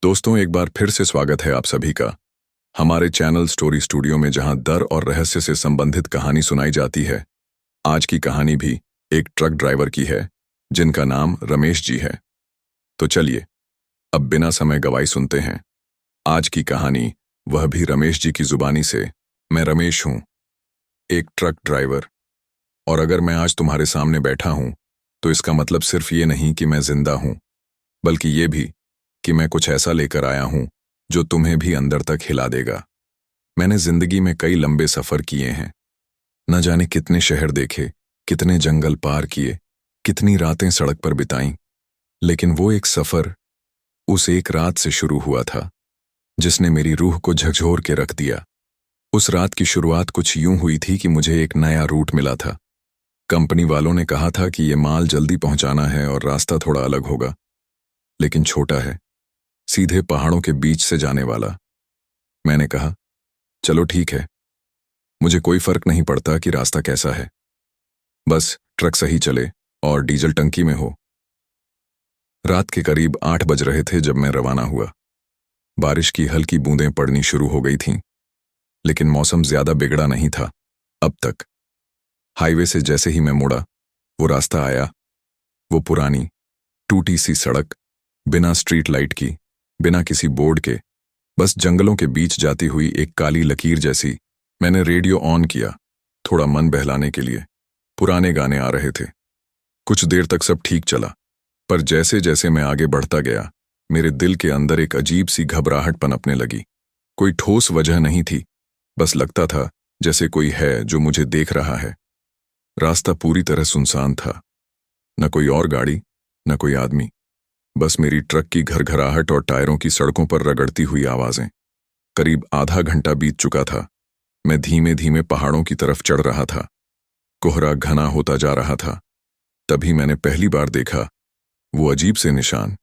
दोस्तों, एक बार फिर से स्वागत है आप सभी का हमारे चैनल स्टोरी स्टूडियो में, जहां डर और रहस्य से संबंधित कहानी सुनाई जाती है। आज की कहानी भी एक ट्रक ड्राइवर की है जिनका नाम रमेश जी है। तो चलिए अब बिना समय गवाए सुनते हैं आज की कहानी, वह भी रमेश जी की जुबानी से। मैं रमेश हूं, एक ट्रक ड्राइवर। और अगर मैं आज तुम्हारे सामने बैठा हूं तो इसका मतलब सिर्फ ये नहीं कि मैं जिंदा हूं, बल्कि ये भी कि मैं कुछ ऐसा लेकर आया हूं जो तुम्हें भी अंदर तक हिला देगा। मैंने जिंदगी में कई लंबे सफर किए हैं, न जाने कितने शहर देखे, कितने जंगल पार किए, कितनी रातें सड़क पर बिताईं। लेकिन वो एक सफर उस एक रात से शुरू हुआ था जिसने मेरी रूह को झकझोर के रख दिया। उस रात की शुरुआत कुछ यूं हुई थी कि मुझे एक नया रूट मिला था। कंपनी वालों ने कहा था कि ये माल जल्दी पहुंचाना है और रास्ता थोड़ा अलग होगा, लेकिन छोटा है, सीधे पहाड़ों के बीच से जाने वाला। मैंने कहा, चलो ठीक है, मुझे कोई फर्क नहीं पड़ता कि रास्ता कैसा है, बस ट्रक सही चले और डीजल टंकी में हो। रात के करीब 8 बज रहे थे जब मैं रवाना हुआ। बारिश की हल्की बूंदें पड़नी शुरू हो गई थीं, लेकिन मौसम ज्यादा बिगड़ा नहीं था अब तक। हाईवे से जैसे ही मैं मुड़ा, वो रास्ता आया, वो पुरानी टूटी सी सड़क, बिना स्ट्रीट लाइट की, बिना किसी बोर्ड के, बस जंगलों के बीच जाती हुई एक काली लकीर जैसी। मैंने रेडियो ऑन किया, थोड़ा मन बहलाने के लिए। पुराने गाने आ रहे थे। कुछ देर तक सब ठीक चला, पर जैसे जैसे मैं आगे बढ़ता गया, मेरे दिल के अंदर एक अजीब सी घबराहट पनपने लगी। कोई ठोस वजह नहीं थी, बस लगता था जैसे कोई है जो मुझे देख रहा है। रास्ता पूरी तरह सुनसान था, न कोई और गाड़ी, न कोई आदमी, बस मेरी ट्रक की घरघराहट और टायरों की सड़कों पर रगड़ती हुई आवाजें। करीब आधा घंटा बीत चुका था। मैं धीमे धीमे पहाड़ों की तरफ चढ़ रहा था। कोहरा घना होता जा रहा था। तभी मैंने पहली बार देखा वो अजीब से निशान।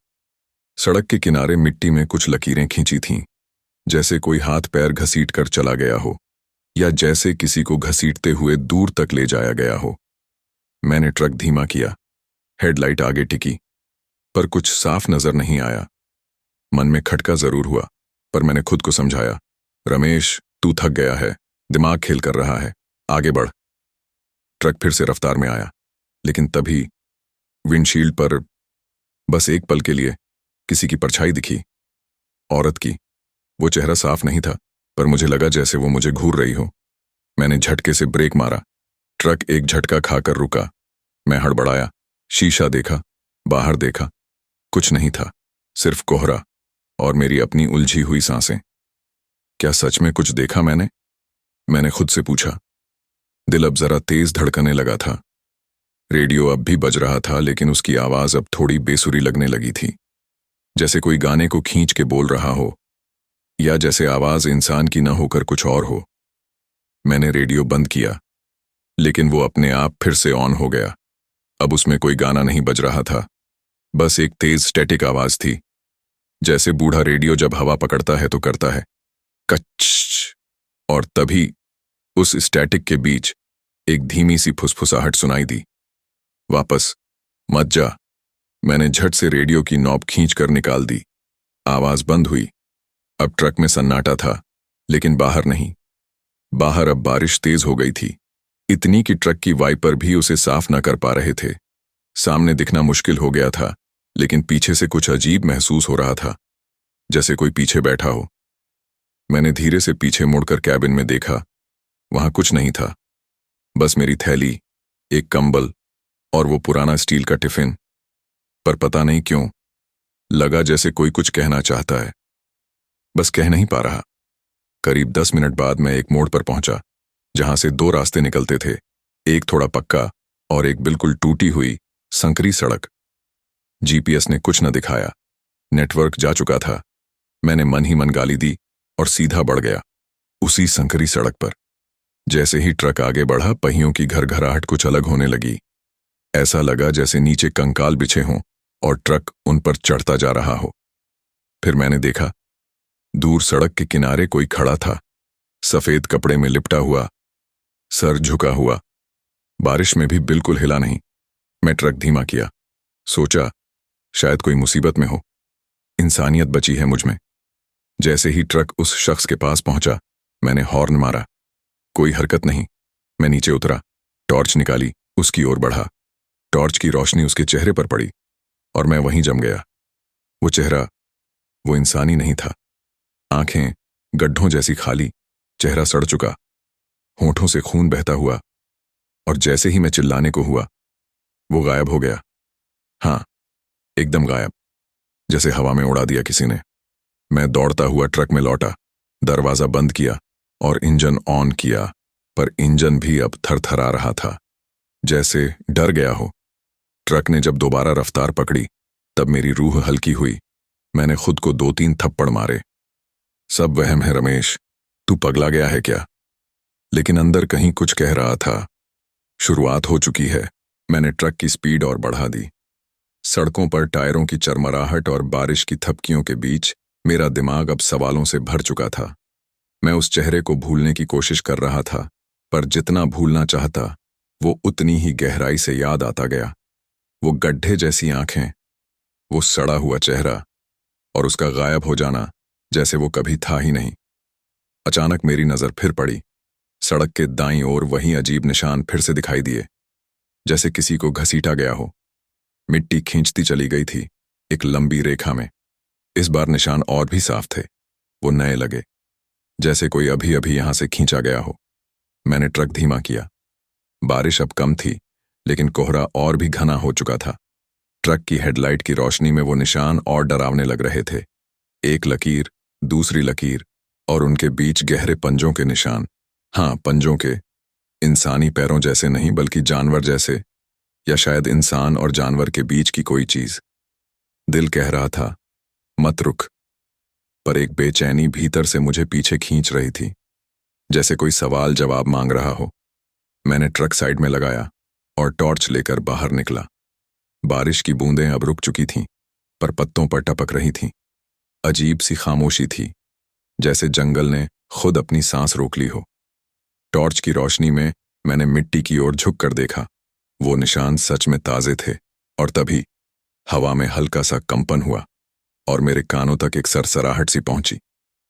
सड़क के किनारे मिट्टी में कुछ लकीरें खींची थीं, जैसे कोई हाथ पैर घसीट कर चला गया हो, या जैसे किसी को घसीटते हुए दूर तक ले जाया गया हो। मैंने ट्रक धीमा किया, हेडलाइट आगे टिकी, पर कुछ साफ नजर नहीं आया। मन में खटका जरूर हुआ, पर मैंने खुद को समझाया, रमेश, तू थक गया है, दिमाग खेल कर रहा है, आगे बढ़। ट्रक फिर से रफ्तार में आया, लेकिन तभी विंडशील्ड पर बस एक पल के लिए किसी की परछाई दिखी, औरत की। वो चेहरा साफ नहीं था, पर मुझे लगा जैसे वो मुझे घूर रही हो। मैंने झटके से ब्रेक मारा। ट्रक एक झटका खाकर रुका। मैं हड़बड़ाया, शीशा देखा, बाहर देखा, कुछ नहीं था, सिर्फ कोहरा और मेरी अपनी उलझी हुई सांसें। क्या सच में कुछ देखा मैंने खुद से पूछा। दिल अब जरा तेज धड़कने लगा था। रेडियो अब भी बज रहा था, लेकिन उसकी आवाज अब थोड़ी बेसुरी लगने लगी थी, जैसे कोई गाने को खींच के बोल रहा हो, या जैसे आवाज इंसान की न होकर कुछ और हो। मैंने रेडियो बंद किया, लेकिन वो अपने आप फिर से ऑन हो गया। अब उसमें कोई गाना नहीं बज रहा था, बस एक तेज स्टैटिक आवाज थी, जैसे बूढ़ा रेडियो जब हवा पकड़ता है तो करता है, कच। और तभी उस स्टैटिक के बीच एक धीमी सी फुसफुसाहट सुनाई दी, वापस मत जा। मैंने झट से रेडियो की नॉब खींचकर निकाल दी। आवाज बंद हुई। अब ट्रक में सन्नाटा था, लेकिन बाहर नहीं। बाहर अब बारिश तेज हो गई थी, इतनी कि ट्रक की वाइपर भी उसे साफ न कर पा रहे थे। सामने दिखना मुश्किल हो गया था, लेकिन पीछे से कुछ अजीब महसूस हो रहा था, जैसे कोई पीछे बैठा हो। मैंने धीरे से पीछे मुड़कर कैबिन में देखा। वहां कुछ नहीं था, बस मेरी थैली, एक कंबल और वो पुराना स्टील का टिफिन। पर पता नहीं क्यों लगा जैसे कोई कुछ कहना चाहता है, बस कह नहीं पा रहा। करीब 10 मिनट बाद मैं एक मोड़ पर पहुंचा, जहां से 2 रास्ते निकलते थे, एक थोड़ा पक्का और एक बिल्कुल टूटी हुई संकरी सड़क। जीपीएस ने कुछ न दिखाया, नेटवर्क जा चुका था। मैंने मन ही मन गाली दी और सीधा बढ़ गया उसी संकरी सड़क पर। जैसे ही ट्रक आगे बढ़ा, पहियों की घरघराहट कुछ अलग होने लगी। ऐसा लगा जैसे नीचे कंकाल बिछे हों और ट्रक उन पर चढ़ता जा रहा हो। फिर मैंने देखा, दूर सड़क के किनारे कोई खड़ा था, सफेद कपड़े में लिपटा हुआ, सर झुका हुआ, बारिश में भी बिल्कुल हिला नहीं। मैं ट्रक धीमा किया, सोचा शायद कोई मुसीबत में हो। इंसानियत बची है मुझ में। जैसे ही ट्रक उस शख्स के पास पहुंचा, मैंने हॉर्न मारा। कोई हरकत नहीं। मैं नीचे उतरा, टॉर्च निकाली, उसकी ओर बढ़ा। टॉर्च की रोशनी उसके चेहरे पर पड़ी और मैं वहीं जम गया। वो चेहरा, वो इंसानी नहीं था। आंखें गड्ढों जैसी खाली, चेहरा सड़ चुका, होंठों से खून बहता हुआ। और जैसे ही मैं चिल्लाने को हुआ, वो गायब हो गया। हाँ, एकदम गायब, जैसे हवा में उड़ा दिया किसी ने। मैं दौड़ता हुआ ट्रक में लौटा, दरवाजा बंद किया और इंजन ऑन किया, पर इंजन भी अब थरथरा रहा था, जैसे डर गया हो। ट्रक ने जब दोबारा रफ्तार पकड़ी, तब मेरी रूह हल्की हुई। मैंने खुद को 2-3 थप्पड़ मारे। सब वहम है रमेश, तू पगला गया है क्या? लेकिन अंदर कहीं कुछ कह रहा था, शुरुआत हो चुकी है। मैंने ट्रक की स्पीड और बढ़ा दी। सड़कों पर टायरों की चरमराहट और बारिश की थपकियों के बीच मेरा दिमाग अब सवालों से भर चुका था। मैं उस चेहरे को भूलने की कोशिश कर रहा था, पर जितना भूलना चाहता, वो उतनी ही गहराई से याद आता गया। वो गड्ढे जैसी आंखें, वो सड़ा हुआ चेहरा और उसका गायब हो जाना, जैसे वो कभी था ही नहीं। अचानक मेरी नजर फिर पड़ी। सड़क के दाईं ओर वही अजीब निशान फिर से दिखाई दिए, जैसे किसी को घसीटा गया हो। मिट्टी खींचती चली गई थी, एक लंबी रेखा में। इस बार निशान और भी साफ थे। वो नए लगे, जैसे कोई अभी अभी यहां से खींचा गया हो। मैंने ट्रक धीमा किया। बारिश अब कम थी, लेकिन कोहरा और भी घना हो चुका था। ट्रक की हेडलाइट की रोशनी में वो निशान और डरावने लग रहे थे। एक लकीर, दूसरी लकीर, और उनके बीच गहरे पंजों के निशान। हाँ, पंजों के। इंसानी पैरों जैसे नहीं, बल्कि जानवर जैसे, या शायद इंसान और जानवर के बीच की कोई चीज। दिल कह रहा था, मत रुक, पर एक बेचैनी भीतर से मुझे पीछे खींच रही थी, जैसे कोई सवाल जवाब मांग रहा हो। मैंने ट्रक साइड में लगाया और टॉर्च लेकर बाहर निकला। बारिश की बूंदें अब रुक चुकी थीं, पर पत्तों पर टपक रही थीं। अजीब सी खामोशी थी, जैसे जंगल ने खुद अपनी सांस रोक ली हो। टॉर्च की रोशनी में मैंने मिट्टी की ओर झुक कर देखा। वो निशान सच में ताजे थे, और तभी हवा में हल्का सा कंपन हुआ और मेरे कानों तक एक सरसराहट सी पहुंची,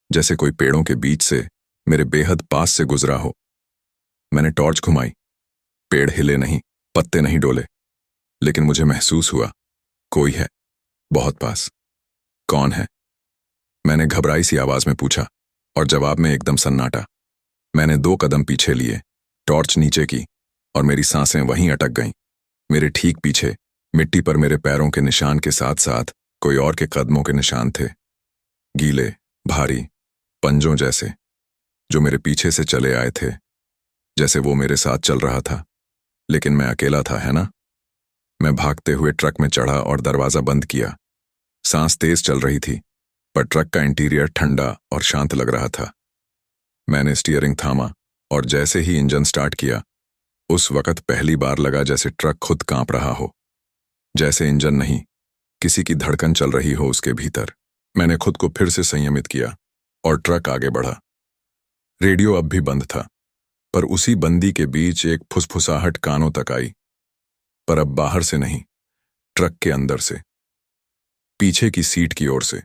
जैसे कोई पेड़ों के बीच से मेरे बेहद पास से गुजरा हो। मैंने टॉर्च घुमाई। पेड़ हिले नहीं, पत्ते नहीं डोले, लेकिन मुझे महसूस हुआ, कोई है, बहुत पास। कौन है? मैंने घबराई सी आवाज में पूछा, और जवाब में एकदम सन्नाटा। मैंने 2 कदम पीछे लिए, टॉर्च नीचे की, और मेरी सांसें वहीं अटक गईं। मेरे ठीक पीछे मिट्टी पर मेरे पैरों के निशान के साथ साथ कोई और के कदमों के निशान थे, गीले, भारी, पंजों जैसे, जो मेरे पीछे से चले आए थे, जैसे वो मेरे साथ चल रहा था। लेकिन मैं अकेला था, है ना? मैं भागते हुए ट्रक में चढ़ा और दरवाजा बंद किया। सांस तेज चल रही थी, पर ट्रक का इंटीरियर ठंडा और शांत लग रहा था। मैंने स्टीयरिंग थामा, और जैसे ही इंजन स्टार्ट किया, उस वक्त पहली बार लगा जैसे ट्रक खुद कांप रहा हो। जैसे इंजन नहीं, किसी की धड़कन चल रही हो उसके भीतर। मैंने खुद को फिर से संयमित किया और ट्रक आगे बढ़ा। रेडियो अब भी बंद था, पर उसी बंदी के बीच एक फुसफुसाहट कानों तक आई। पर अब बाहर से नहीं, ट्रक के अंदर से, पीछे की सीट की ओर से।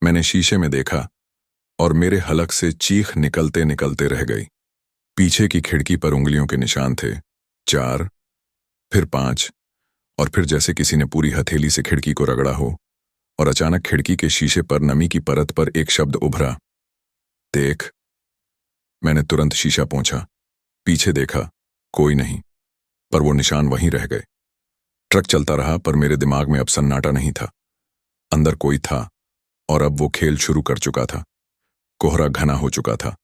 मैंने शीशे में देखा और मेरे हलक से चीख निकलते निकलते रह गई। पीछे की खिड़की पर उंगलियों के निशान थे, 4, फिर 5, और फिर जैसे किसी ने पूरी हथेली से खिड़की को रगड़ा हो। और अचानक खिड़की के शीशे पर नमी की परत पर एक शब्द उभरा, देख। मैंने तुरंत शीशा पोंछा, पीछे देखा, कोई नहीं, पर वो निशान वहीं रह गए। ट्रक चलता रहा, पर मेरे दिमाग में अब सन्नाटा नहीं था। अंदर कोई था, और अब वो खेल शुरू कर चुका था। कोहरा घना हो चुका था।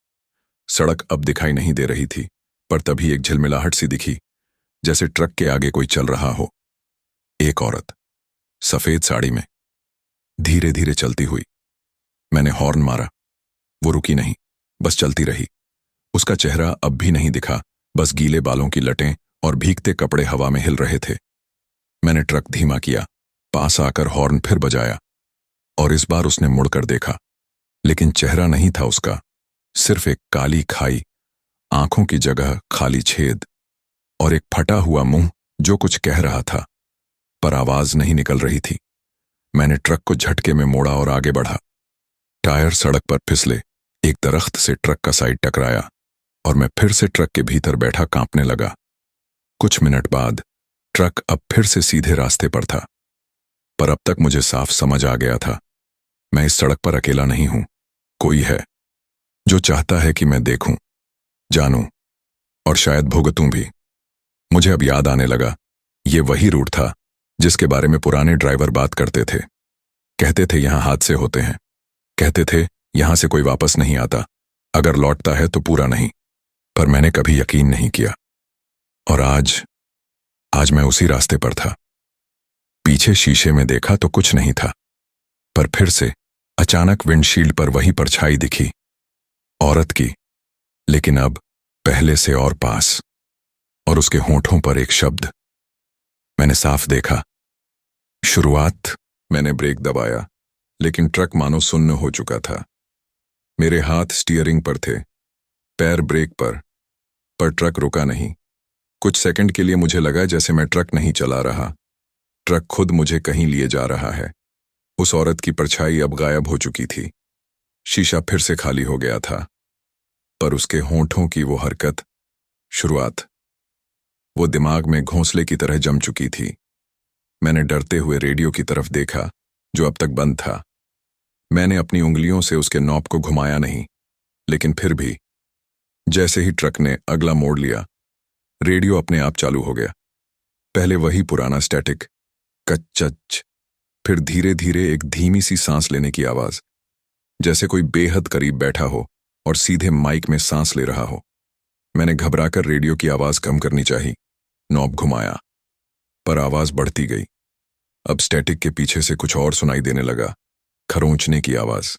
सड़क अब दिखाई नहीं दे रही थी, पर तभी एक झिलमिलाहट सी दिखी, जैसे ट्रक के आगे कोई चल रहा हो। एक औरत, सफेद साड़ी में, धीरे धीरे चलती हुई। मैंने हॉर्न मारा। वो रुकी नहीं, बस चलती रही। उसका चेहरा अब भी नहीं दिखा, बस गीले बालों की लटें और भीगते कपड़े हवा में हिल रहे थे। मैंने ट्रक धीमा किया, पास आकर हॉर्न फिर बजाया, और इस बार उसने मुड़कर देखा। लेकिन चेहरा नहीं था उसका, सिर्फ एक काली खाई, आंखों की जगह खाली छेद, और एक फटा हुआ मुंह जो कुछ कह रहा था, पर आवाज नहीं निकल रही थी। मैंने ट्रक को झटके में मोड़ा और आगे बढ़ा। टायर सड़क पर फिसले, एक दरख्त से ट्रक का साइड टकराया और मैं फिर से ट्रक के भीतर बैठा कांपने लगा। कुछ मिनट बाद ट्रक अब फिर से सीधे रास्ते पर था, पर अब तक मुझे साफ समझ आ गया था, मैं इस सड़क पर अकेला नहीं हूं। कोई है जो चाहता है कि मैं देखूं, जानूं और शायद भुगतूं भी। मुझे अब याद आने लगा, ये वही रूट था जिसके बारे में पुराने ड्राइवर बात करते थे। कहते थे यहां हादसे होते हैं, कहते थे यहां से कोई वापस नहीं आता, अगर लौटता है तो पूरा नहीं। पर मैंने कभी यकीन नहीं किया। और आज मैं उसी रास्ते पर था। पीछे शीशे में देखा तो कुछ नहीं था, पर फिर से अचानक विंडशील्ड पर वही परछाई दिखी, औरत की, लेकिन अब पहले से और पास, और उसके होंठों पर एक शब्द मैंने साफ देखा। शुरुआत मैंने ब्रेक दबाया, लेकिन ट्रक मानो सुन्न हो चुका था। मेरे हाथ स्टीयरिंग पर थे, पैर ब्रेक पर ट्रक रुका नहीं। कुछ सेकंड के लिए मुझे लगा जैसे मैं ट्रक नहीं चला रहा, ट्रक खुद मुझे कहीं लिए जा रहा है। उस औरत की परछाई अब गायब हो चुकी थी। शीशा फिर से खाली हो गया था, पर उसके होंठों की वो हरकत, शुरुआत, वो दिमाग में घोंसले की तरह जम चुकी थी। मैंने डरते हुए रेडियो की तरफ देखा, जो अब तक बंद था। मैंने अपनी उंगलियों से उसके नॉब को घुमाया नहीं, लेकिन फिर भी जैसे ही ट्रक ने अगला मोड़ लिया, रेडियो अपने आप चालू हो गया। पहले वही पुराना स्टैटिक कच, फिर धीरे धीरे एक धीमी सी सांस लेने की आवाज, जैसे कोई बेहद करीब बैठा हो और सीधे माइक में सांस ले रहा हो। मैंने घबराकर रेडियो की आवाज कम करनी चाहिए, नॉब घुमाया, पर आवाज बढ़ती गई। अब स्टैटिक के पीछे से कुछ और सुनाई देने लगा, खरोंचने की आवाज,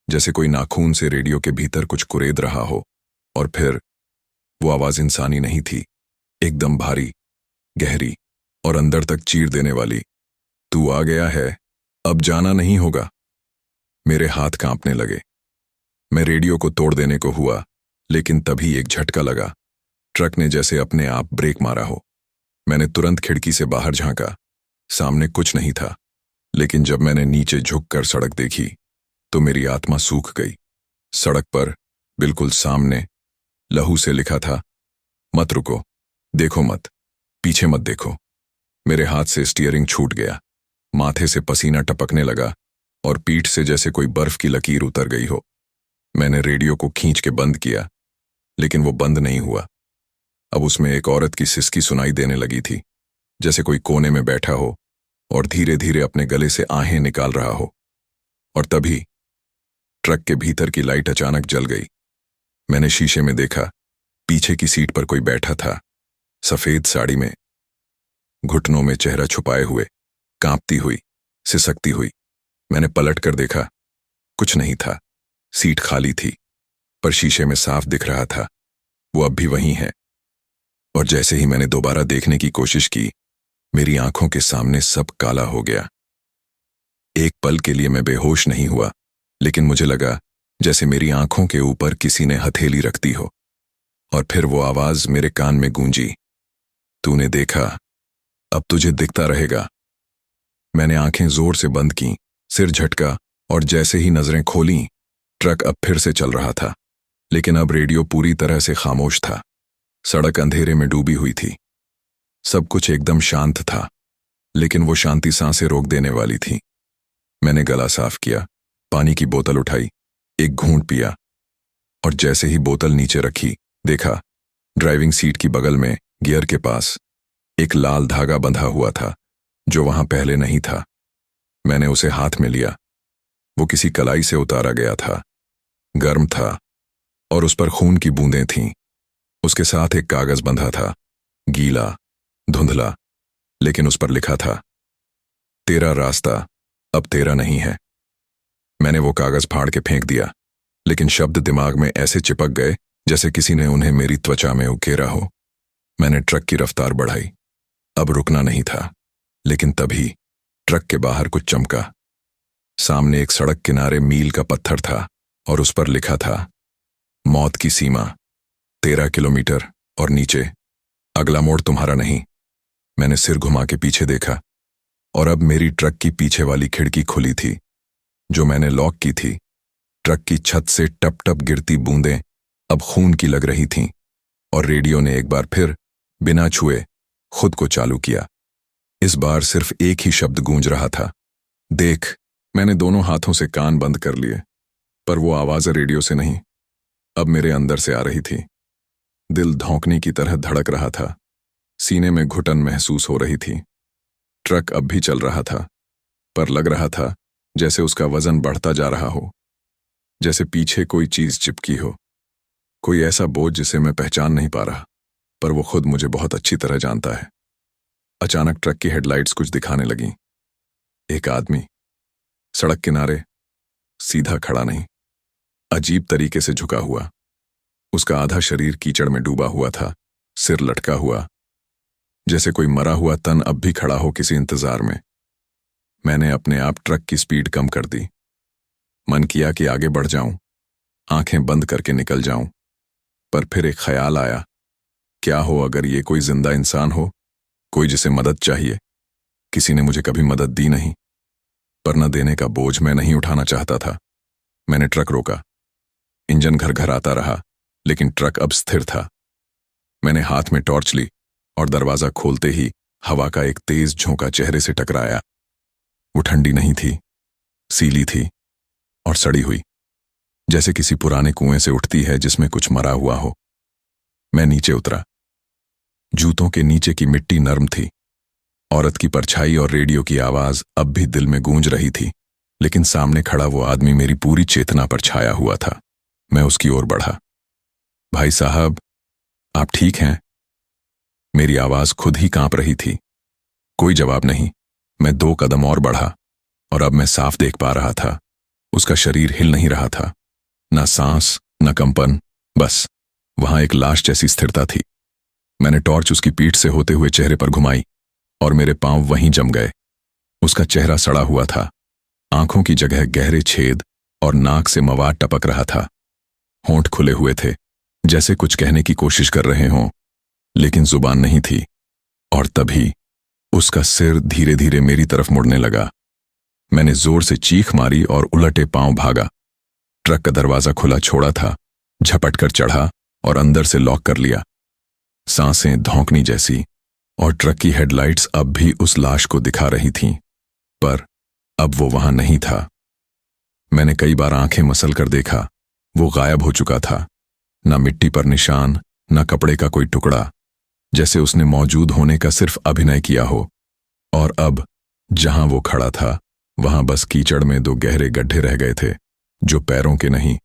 जैसे कोई नाखून से रेडियो के भीतर कुछ कुरेद रहा हो। और फिर वो आवाज इंसानी नहीं थी, एकदम भारी, गहरी और अंदर तक चीर देने वाली। तू आ गया है, अब जाना नहीं होगा। मेरे हाथ कांपने लगे। मैं रेडियो को तोड़ देने को हुआ, लेकिन तभी एक झटका लगा, ट्रक ने जैसे अपने आप ब्रेक मारा हो। मैंने तुरंत खिड़की से बाहर झांका। सामने कुछ नहीं था, लेकिन जब मैंने नीचे झुककर सड़क देखी तो मेरी आत्मा सूख गई। सड़क पर बिल्कुल सामने लहू से लिखा था, मत रुको, देखो मत, पीछे मत देखो। मेरे हाथ से स्टीयरिंग छूट गया, माथे से पसीना टपकने लगा और पीठ से जैसे कोई बर्फ की लकीर उतर गई हो। मैंने रेडियो को खींच के बंद किया, लेकिन वो बंद नहीं हुआ। अब उसमें एक औरत की सिसकी सुनाई देने लगी थी, जैसे कोई कोने में बैठा हो और धीरे धीरे अपने गले से आहें निकाल रहा हो। और तभी ट्रक के भीतर की लाइट अचानक जल गई। मैंने शीशे में देखा, पीछे की सीट पर कोई बैठा था, सफेद साड़ी में, घुटनों में चेहरा छुपाए हुए, कांपती हुई, सिसकती हुई। मैंने पलट कर देखा, कुछ नहीं था, सीट खाली थी, पर शीशे में साफ दिख रहा था, वो अब भी वहीं है। और जैसे ही मैंने दोबारा देखने की कोशिश की, मेरी आंखों के सामने सब काला हो गया। एक पल के लिए मैं बेहोश नहीं हुआ, लेकिन मुझे लगा जैसे मेरी आंखों के ऊपर किसी ने हथेली रख दी हो। और फिर वो आवाज मेरे कान में गूंजी, तूने देखा, अब तुझे दिखता रहेगा। मैंने आंखें जोर से बंद की, सिर झटका और जैसे ही नजरें खोलीं, ट्रक अब फिर से चल रहा था, लेकिन अब रेडियो पूरी तरह से खामोश था। सड़क अंधेरे में डूबी हुई थी। सब कुछ एकदम शांत था, लेकिन वो शांति सांसें रोक देने वाली थी। मैंने गला साफ किया, पानी की बोतल उठाई, एक घूंट पिया, और जैसे ही बोतल नीचे रखी, देखा ड्राइविंग सीट की बगल में गियर के पास एक लाल धागा बंधा हुआ था, जो वहां पहले नहीं था। मैंने उसे हाथ में लिया। वो किसी कलाई से उतारा गया था, गर्म था और उस पर खून की बूंदें थीं। उसके साथ एक कागज बंधा था, गीला, धुंधला, लेकिन उस पर लिखा था, तेरा रास्ता अब तेरा नहीं है। मैंने वो कागज फाड़ के फेंक दिया, लेकिन शब्द दिमाग में ऐसे चिपक गए जैसे किसी ने उन्हें मेरी त्वचा में उकेरा हो। मैंने ट्रक की रफ्तार बढ़ाई। अब रुकना नहीं था, लेकिन तभी ट्रक के बाहर कुछ चमका। सामने एक सड़क किनारे मील का पत्थर था और उस पर लिखा था, मौत की सीमा 13 किलोमीटर और नीचे, अगला मोड़ तुम्हारा नहीं। मैंने सिर घुमा के पीछे देखा। और अब मेरी ट्रक की पीछे वाली खिड़की खुली थी, जो मैंने लॉक की थी। ट्रक की छत से टप टप गिरती बूंदें अब खून की लग रही थीं, और रेडियो ने एक बार फिर बिना छुए खुद को चालू किया। इस बार सिर्फ एक ही शब्द गूंज रहा था, देख। मैंने दोनों हाथों से कान बंद कर लिए, पर वो आवाज़ रेडियो से नहीं, अब मेरे अंदर से आ रही थी। दिल धौंकने की तरह धड़क रहा था, सीने में घुटन महसूस हो रही थी। ट्रक अब भी चल रहा था, पर लग रहा था जैसे उसका वजन बढ़ता जा रहा हो, जैसे पीछे कोई चीज चिपकी हो, कोई ऐसा बोझ जिसे मैं पहचान नहीं पा रहा, पर वो खुद मुझे बहुत अच्छी तरह जानता है। अचानक ट्रक की हेडलाइट्स कुछ दिखाने लगी। एक आदमी सड़क किनारे, सीधा खड़ा नहीं, अजीब तरीके से झुका हुआ। उसका आधा शरीर कीचड़ में डूबा हुआ था, सिर लटका हुआ, जैसे कोई मरा हुआ तन अब भी खड़ा हो किसी इंतजार में। मैंने अपने आप ट्रक की स्पीड कम कर दी। मन किया कि आगे बढ़ जाऊं, आंखें बंद करके निकल जाऊं, पर फिर एक ख्याल आया, क्या हो अगर ये कोई जिंदा इंसान हो, कोई जिसे मदद चाहिए। किसी ने मुझे कभी मदद दी नहीं, पर न देने का बोझ मैं नहीं उठाना चाहता था। मैंने ट्रक रोका। इंजन घरघराता रहा, लेकिन ट्रक अब स्थिर था। मैंने हाथ में टॉर्च ली और दरवाजा खोलते ही हवा का एक तेज झोंका चेहरे से टकराया। वो ठंडी नहीं थी, सीली थी और सड़ी हुई, जैसे किसी पुराने कुएं से उठती है जिसमें कुछ मरा हुआ हो। मैं नीचे उतरा। जूतों के नीचे की मिट्टी नर्म थी। औरत की परछाई और रेडियो की आवाज अब भी दिल में गूंज रही थी, लेकिन सामने खड़ा वो आदमी मेरी पूरी चेतना पर छाया हुआ था। मैं उसकी ओर बढ़ा। भाई साहब, आप ठीक हैं? मेरी आवाज खुद ही कांप रही थी। कोई जवाब नहीं। मैं 2 कदम और बढ़ा, और अब मैं साफ देख पा रहा था, उसका शरीर हिल नहीं रहा था, ना सांस, न कंपन, बस वहां एक लाश जैसी स्थिरता थी। मैंने टॉर्च उसकी पीठ से होते हुए चेहरे पर घुमाई, और मेरे पांव वहीं जम गए। उसका चेहरा सड़ा हुआ था, आंखों की जगह गहरे छेद और नाक से मवाद टपक रहा था। होंठ खुले हुए थे, जैसे कुछ कहने की कोशिश कर रहे हों, लेकिन जुबान नहीं थी। और तभी उसका सिर धीरे धीरे मेरी तरफ मुड़ने लगा। मैंने जोर से चीख मारी और उलटे पांव भागा। ट्रक का दरवाजा खुला छोड़ा था, झपट कर चढ़ा और अंदर से लॉक कर लिया। सांसें धौंकनी जैसी, और ट्रक की हेडलाइट्स अब भी उस लाश को दिखा रही थीं, पर अब वो वहां नहीं था। मैंने कई बार आंखें मसल कर देखा, वो गायब हो चुका था। न मिट्टी पर निशान, न कपड़े का कोई टुकड़ा, जैसे उसने मौजूद होने का सिर्फ अभिनय किया हो। और अब जहां वो खड़ा था, वहां बस कीचड़ में 2 गहरे गड्ढे रह गए थे, जो पैरों के नहीं,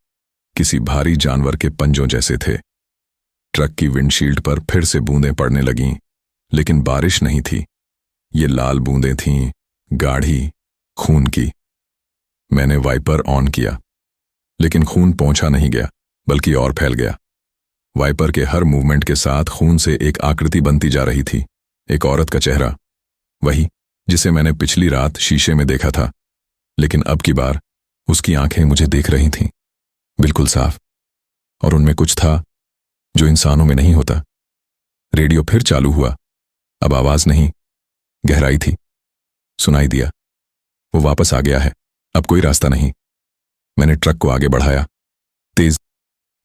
किसी भारी जानवर के पंजों जैसे थे। ट्रक की विंडशील्ड पर फिर से बूंदें पड़ने लगीं, लेकिन बारिश नहीं थी। ये लाल बूंदें थीं, गाढ़ी, खून की। मैंने वाइपर ऑन किया, लेकिन खून पहुंचा नहीं गया, बल्कि और फैल गया। वाइपर के हर मूवमेंट के साथ खून से एक आकृति बनती जा रही थी, एक औरत का चेहरा, वही जिसे मैंने पिछली रात शीशे में देखा था। लेकिन अब की बार उसकी आंखें मुझे देख रही थीं, बिल्कुल साफ, और उनमें कुछ था जो इंसानों में नहीं होता। रेडियो फिर चालू हुआ। अब आवाज नहीं, गहराई थी। सुनाई दिया, वो वापस आ गया है, अब कोई रास्ता नहीं। मैंने ट्रक को आगे बढ़ाया, तेज,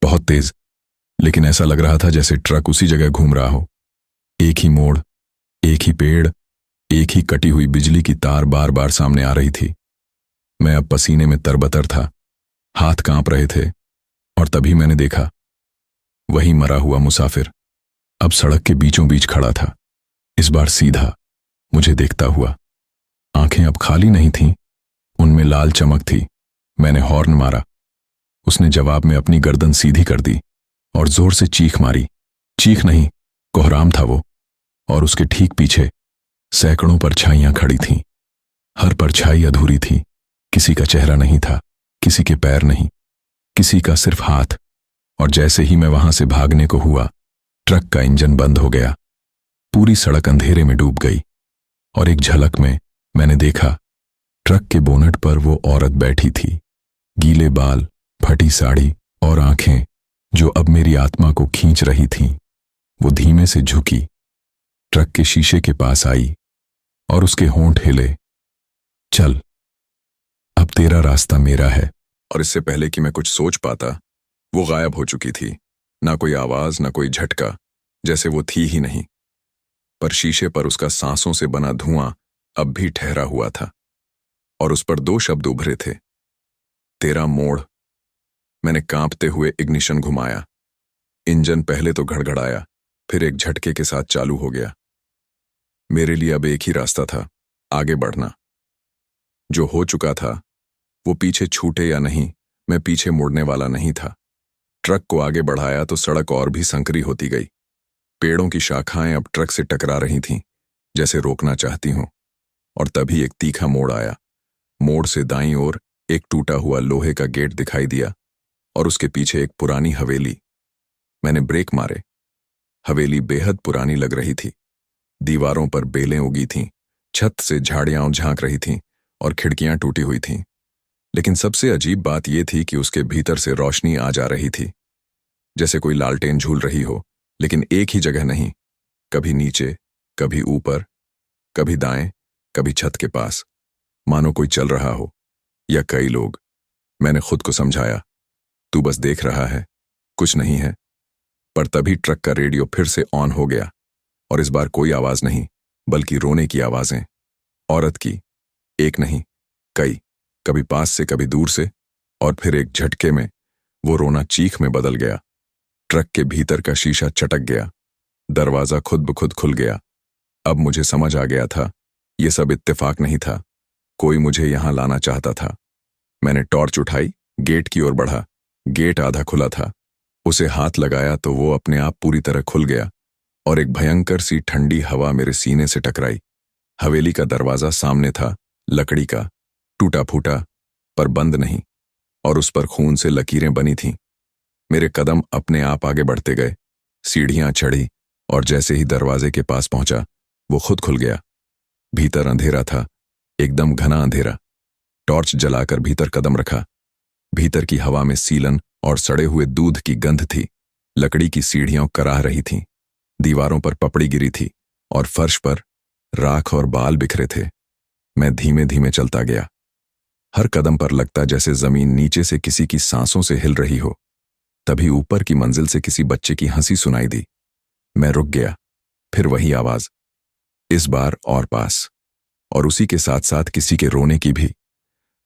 बहुत तेज, लेकिन ऐसा लग रहा था जैसे ट्रक उसी जगह घूम रहा हो। एक ही मोड़, एक ही पेड़, एक ही कटी हुई बिजली की तार बार बार सामने आ रही थी। मैं अब पसीने में तरबतर था, हाथ कांप रहे थे, और तभी मैंने देखा, वही मरा हुआ मुसाफिर अब सड़क के बीचों बीच खड़ा था, इस बार सीधा, मुझे देखता हुआ। आंखें अब खाली नहीं थीं, उनमें लाल चमक थी। मैंने हॉर्न मारा। उसने जवाब में अपनी गर्दन सीधी कर दी और जोर से चीख मारी। चीख नहीं, कोहराम था वो, और उसके ठीक पीछे सैकड़ों परछाइयां खड़ी थीं। हर परछाई अधूरी थी, किसी का चेहरा नहीं था, किसी के पैर नहीं, किसी का सिर्फ हाथ। और जैसे ही मैं वहां से भागने को हुआ, ट्रक का इंजन बंद हो गया। पूरी सड़क अंधेरे में डूब गई, और एक झलक में मैंने देखा, ट्रक के बोनट पर वो औरत बैठी थी, गीले बाल, फटी साड़ी और आंखें जो अब मेरी आत्मा को खींच रही थीं। वो धीमे से झुकी, ट्रक के शीशे के पास आई, और उसके होंठ हिले। चल, अब तेरा रास्ता मेरा है। और इससे पहले कि मैं कुछ सोच पाता, वो गायब हो चुकी थी। ना कोई आवाज, ना कोई झटका, जैसे वो थी ही नहीं। पर शीशे पर उसका सांसों से बना धुआं अब भी ठहरा हुआ था, और उस पर 2 शब्द उभरे थे, तेरा मोड़। मैंने कांपते हुए इग्निशन घुमाया। इंजन पहले तो घड़घड़ाया, फिर एक झटके के साथ चालू हो गया। मेरे लिए अब एक ही रास्ता था, आगे बढ़ना। जो हो चुका था वो पीछे छूटे या नहीं, मैं पीछे मुड़ने वाला नहीं था। ट्रक को आगे बढ़ाया तो सड़क और भी संकरी होती गई। पेड़ों की शाखाएं अब ट्रक से टकरा रही थीं, जैसे रोकना चाहती हों। और तभी एक तीखा मोड़ आया। मोड़ से दाईं ओर एक टूटा हुआ लोहे का गेट दिखाई दिया, और उसके पीछे एक पुरानी हवेली। मैंने ब्रेक मारे। हवेली बेहद पुरानी लग रही थी। दीवारों पर बेलें उगी थीं, छत से झाड़ियां झांक रही थीं, और खिड़कियां टूटी हुई थीं। लेकिन सबसे अजीब बात यह थी कि उसके भीतर से रोशनी आ जा रही थी, जैसे कोई लालटेन झूल रही हो, लेकिन एक ही जगह नहीं। कभी नीचे, कभी ऊपर, कभी दाएं, कभी छत के पास, मानो कोई चल रहा हो, या कई लोग। मैंने खुद को समझाया, तू बस देख रहा है, कुछ नहीं है। पर तभी ट्रक का रेडियो फिर से ऑन हो गया, और इस बार कोई आवाज नहीं, बल्कि रोने की आवाजें। औरत की, एक नहीं, कई, कभी पास से, कभी दूर से। और फिर एक झटके में वो रोना चीख में बदल गया। ट्रक के भीतर का शीशा चटक गया, दरवाजा खुद ब खुद खुल गया। अब मुझे समझ आ गया था, ये सब इत्तेफाक नहीं था, कोई मुझे यहां लाना चाहता था। मैंने टॉर्च उठाई, गेट की ओर बढ़ा। गेट आधा खुला था। उसे हाथ लगाया तो वो अपने आप पूरी तरह खुल गया, और एक भयंकर सी ठंडी हवा मेरे सीने से टकराई। हवेली का दरवाजा सामने था, लकड़ी का, टूटा फूटा, पर बंद नहीं, और उस पर खून से लकीरें बनी थीं। मेरे कदम अपने आप आगे बढ़ते गए। सीढ़ियां चढ़ी, और जैसे ही दरवाजे के पास पहुंचा, वो खुद खुल गया। भीतर अंधेरा था, एकदम घना अंधेरा। टॉर्च जलाकर भीतर कदम रखा। भीतर की हवा में सीलन और सड़े हुए दूध की गंध थी। लकड़ी की सीढ़ियां कराह रही थीं। दीवारों पर पपड़ी गिरी थी, और फर्श पर राख और बाल बिखरे थे। मैं धीमे धीमे चलता गया। हर कदम पर लगता जैसे जमीन नीचे से किसी की सांसों से हिल रही हो। तभी ऊपर की मंजिल से किसी बच्चे की हंसी सुनाई दी। मैं रुक गया। फिर वही आवाज, इस बार और पास, और उसी के साथ साथ किसी के रोने की भी।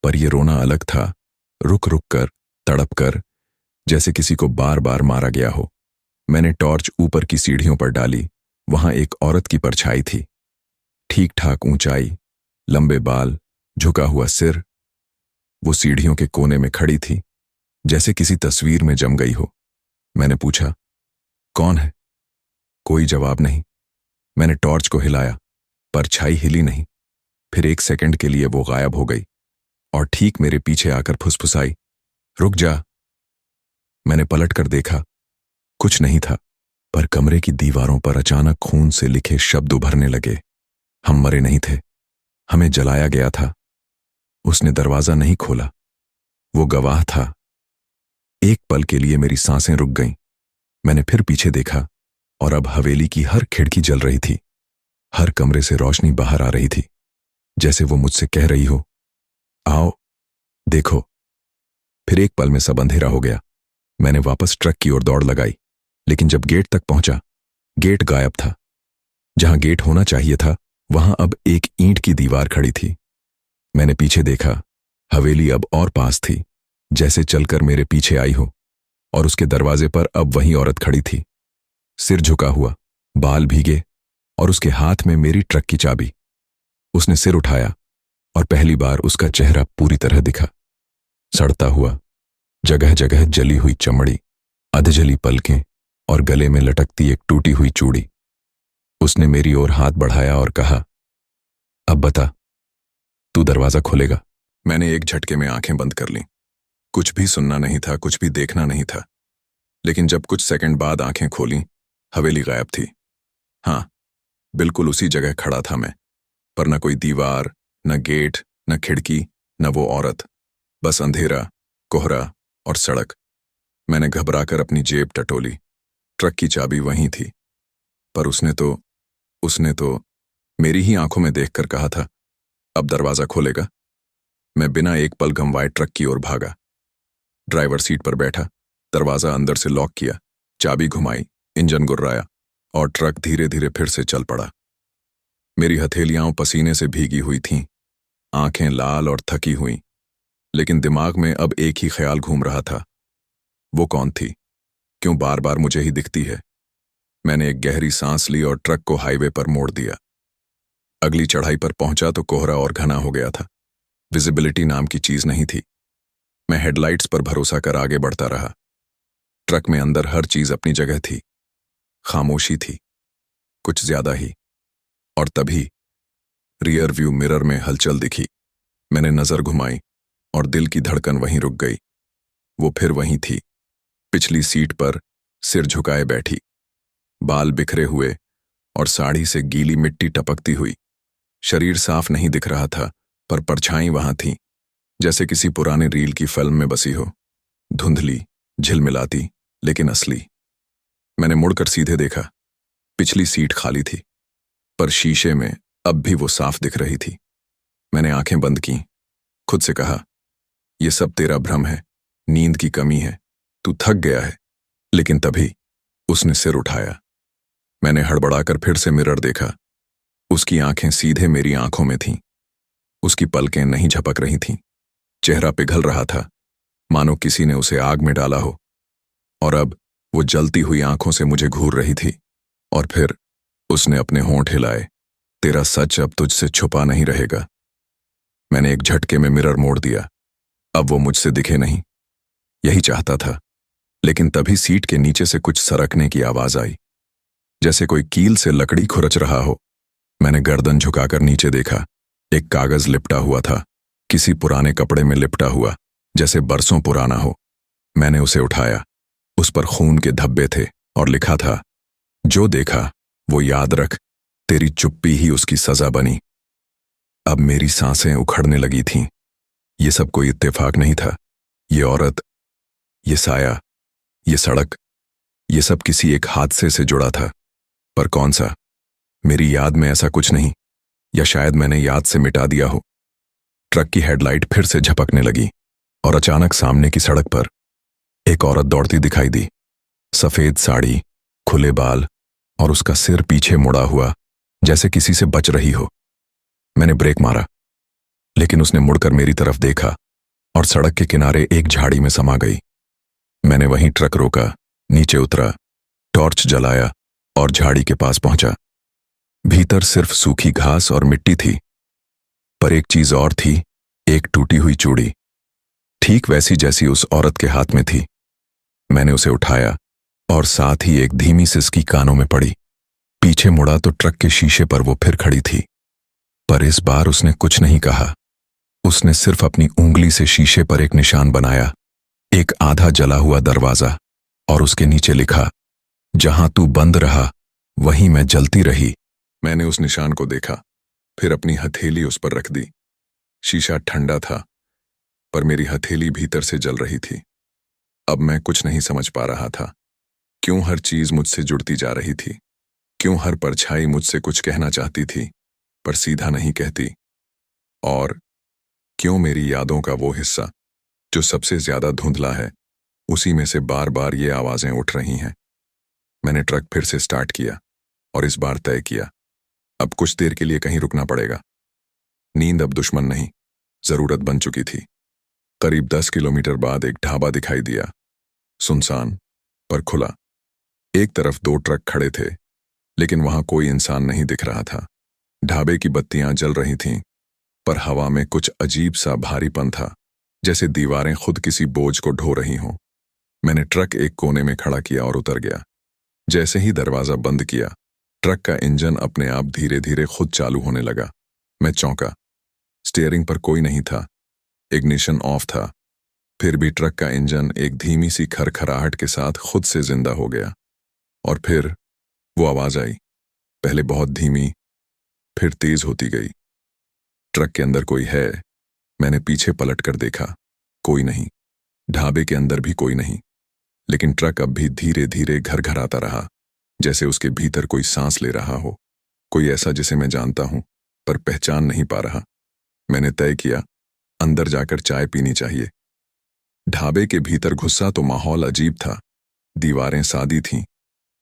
पर यह रोना अलग था, रुक रुक कर, तड़प कर, जैसे किसी को बार बार मारा गया हो। मैंने टॉर्च ऊपर की सीढ़ियों पर डाली। वहां एक औरत की परछाई थी, ठीक ठाक ऊंचाई, लंबे बाल, झुका हुआ सिर। वो सीढ़ियों के कोने में खड़ी थी, जैसे किसी तस्वीर में जम गई हो। मैंने पूछा, कौन है? कोई जवाब नहीं। मैंने टॉर्च को हिलाया, परछाई हिली नहीं। फिर 1 सेकंड के लिए वो गायब हो गई, और ठीक मेरे पीछे आकर फुसफुसाई, रुक जा। मैंने पलट कर देखा, कुछ नहीं था, पर कमरे की दीवारों पर अचानक खून से लिखे शब्द उभरने लगे। हम मरे नहीं थे, हमें जलाया गया था। उसने दरवाजा नहीं खोला, वो गवाह था। एक पल के लिए मेरी सांसें रुक गईं। मैंने फिर पीछे देखा, और अब हवेली की हर खिड़की जल रही थी। हर कमरे से रोशनी बाहर आ रही थी, जैसे वो मुझसे कह रही हो, आओ, देखो। फिर एक पल में सब अंधेरा हो गया। मैंने वापस ट्रक की ओर दौड़ लगाई, लेकिन जब गेट तक पहुंचा, गेट गायब था। जहां गेट होना चाहिए था, वहां अब एक ईंट की दीवार खड़ी थी। मैंने पीछे देखा, हवेली अब और पास थी, जैसे चलकर मेरे पीछे आई हो, और उसके दरवाजे पर अब वही औरत खड़ी थी, सिर झुका हुआ, बाल भीगे, और उसके हाथ में मेरी ट्रक की चाबी। उसने सिर उठाया, और पहली बार उसका चेहरा पूरी तरह दिखा, सड़ता हुआ, जगह जगह जली हुई चमड़ी, अधजली पलकें, और गले में लटकती एक टूटी हुई चूड़ी। उसने मेरी ओर हाथ बढ़ाया और कहा, अब बता, तू दरवाजा खोलेगा? मैंने एक झटके में आंखें बंद कर लीं। कुछ भी सुनना नहीं था, कुछ भी देखना नहीं था। लेकिन जब कुछ सेकंड बाद आंखें खोलीं, हवेली गायब थी। हाँ, बिल्कुल उसी जगह खड़ा था मैं, पर न कोई दीवार, न गेट, न खिड़की, न वो औरत। बस अंधेरा, कोहरा और सड़क। मैंने घबराकर अपनी जेब टटोली। ट्रक की चाबी वहीं थी, पर उसने तो मेरी ही आंखों में देखकर कहा था, अब दरवाजा खोलेगा। मैं बिना एक पल गंवाए ट्रक की ओर भागा। ड्राइवर सीट पर बैठा, दरवाजा अंदर से लॉक किया, चाबी घुमाई, इंजन गुर्राया और ट्रक धीरे धीरे फिर से चल पड़ा। मेरी हथेलियां पसीने से भीगी हुई थीं, आंखें लाल और थकी हुईं, लेकिन दिमाग में अब एक ही ख्याल घूम रहा था, वो कौन थी, क्यों बार बार मुझे ही दिखती है। मैंने एक गहरी सांस ली और ट्रक को हाईवे पर मोड़ दिया। अगली चढ़ाई पर पहुंचा तो कोहरा और घना हो गया था। विजिबिलिटी नाम की चीज नहीं थी। मैं हेडलाइट्स पर भरोसा कर आगे बढ़ता रहा। ट्रक में अंदर हर चीज अपनी जगह थी। खामोशी थी, कुछ ज्यादा ही। और तभी रियर व्यू मिरर में हलचल दिखी। मैंने नजर घुमाई और दिल की धड़कन वहीं रुक गई। वो फिर वहीं थी, पिछली सीट पर सिर झुकाए बैठी, बाल बिखरे हुए और साड़ी से गीली मिट्टी टपकती हुई। शरीर साफ नहीं दिख रहा था, पर परछाई वहां थी, जैसे किसी पुराने रील की फिल्म में बसी हो, धुंधली, झिलमिलाती, लेकिन असली। मैंने मुड़कर सीधे देखा। पिछली सीट खाली थी, पर शीशे में अब भी वो साफ दिख रही थी। मैंने आंखें बंद की, खुद से कहा, ये सब तेरा भ्रम है, नींद की कमी है, तू थक गया है। लेकिन तभी उसने सिर उठाया। मैंने हड़बड़ाकर फिर से मिरर देखा। उसकी आंखें सीधे मेरी आंखों में थीं। उसकी पलकें नहीं झपक रही थीं। चेहरा पिघल रहा था, मानो किसी ने उसे आग में डाला हो। और अब वो जलती हुई आंखों से मुझे घूर रही थी। और फिर उसने अपने होंठ हिलाए। तेरा सच अब तुझसे छुपा नहीं रहेगा। मैंने एक झटके में मिरर मोड़ दिया। अब वो मुझसे दिखे नहीं। यही चाहता था। लेकिन तभी सीट के नीचे से कुछ सरकने की आवाज आई, जैसे कोई कील से लकड़ी खुरच रहा हो। मैंने गर्दन झुकाकर नीचे देखा। एक कागज लिपटा हुआ था, किसी पुराने कपड़े में लिपटा हुआ, जैसे बरसों पुराना हो। मैंने उसे उठाया। उस पर खून के धब्बे थे और लिखा था, जो देखा वो याद रख, तेरी चुप्पी ही उसकी सजा बनी। अब मेरी सांसें उखड़ने लगी थीं। ये सब कोई इत्तेफाक नहीं था। ये औरत, ये साया, ये सड़क, ये सब किसी एक हादसे से जुड़ा था। पर कौन सा? मेरी याद में ऐसा कुछ नहीं, या शायद मैंने याद से मिटा दिया हो। ट्रक की हेडलाइट फिर से झपकने लगी और अचानक सामने की सड़क पर एक औरत दौड़ती दिखाई दी। सफेद साड़ी, खुले बाल और उसका सिर पीछे मुड़ा हुआ, जैसे किसी से बच रही हो। मैंने ब्रेक मारा, लेकिन उसने मुड़कर मेरी तरफ देखा और सड़क के किनारे एक झाड़ी में समा गई। मैंने वहीं ट्रक रोका, नीचे उतरा, टॉर्च जलाया और झाड़ी के पास पहुंचा। भीतर सिर्फ सूखी घास और मिट्टी थी, पर एक चीज और थी, एक टूटी हुई चूड़ी, ठीक वैसी जैसी उस औरत के हाथ में थी। मैंने उसे उठाया और साथ ही एक धीमी सिसकी कानों में पड़ी। पीछे मुड़ा तो ट्रक के शीशे पर वो फिर खड़ी थी, पर इस बार उसने कुछ नहीं कहा। उसने सिर्फ अपनी उंगली से शीशे पर एक निशान बनाया, एक आधा जला हुआ दरवाजा, और उसके नीचे लिखा, जहां तू बंद रहा वहीं मैं जलती रही। मैंने उस निशान को देखा, फिर अपनी हथेली उस पर रख दी। शीशा ठंडा था, पर मेरी हथेली भीतर से जल रही थी। अब मैं कुछ नहीं समझ पा रहा था। क्यों हर चीज मुझसे जुड़ती जा रही थी? क्यों हर परछाई मुझसे कुछ कहना चाहती थी, पर सीधा नहीं कहती? और क्यों मेरी यादों का वो हिस्सा, जो सबसे ज्यादा धुंधला है, उसी में से बार बार ये आवाजें उठ रही हैं? मैंने ट्रक फिर से स्टार्ट किया और इस बार तय किया, अब कुछ देर के लिए कहीं रुकना पड़ेगा। नींद अब दुश्मन नहीं, जरूरत बन चुकी थी। करीब 10 किलोमीटर बाद एक ढाबा दिखाई दिया, सुनसान पर खुला। एक तरफ 2 ट्रक खड़े थे, लेकिन वहां कोई इंसान नहीं दिख रहा था। ढाबे की बत्तियां जल रही थीं, पर हवा में कुछ अजीब सा भारीपन था, जैसे दीवारें खुद किसी बोझ को ढो रही हों। मैंने ट्रक एक कोने में खड़ा किया और उतर गया। जैसे ही दरवाजा बंद किया, ट्रक का इंजन अपने आप धीरे धीरे खुद चालू होने लगा। मैं चौंका। स्टीयरिंग पर कोई नहीं था, इग्निशन ऑफ था। फिर भी ट्रक का इंजन एक धीमी सी खरखराहट के साथ खुद से जिंदा हो गया। और फिर वो आवाज आई, पहले बहुत धीमी, फिर तेज होती गई। ट्रक के अंदर कोई है? मैंने पीछे पलट कर देखा, कोई नहीं। ढाबे के अंदर भी कोई नहीं, लेकिन ट्रक अब भी धीरे धीरे घरघराता रहा, जैसे उसके भीतर कोई सांस ले रहा हो। कोई ऐसा जिसे मैं जानता हूं पर पहचान नहीं पा रहा। मैंने तय किया अंदर जाकर चाय पीनी चाहिए। ढाबे के भीतर घुसा तो माहौल अजीब था। दीवारें सादी थीं,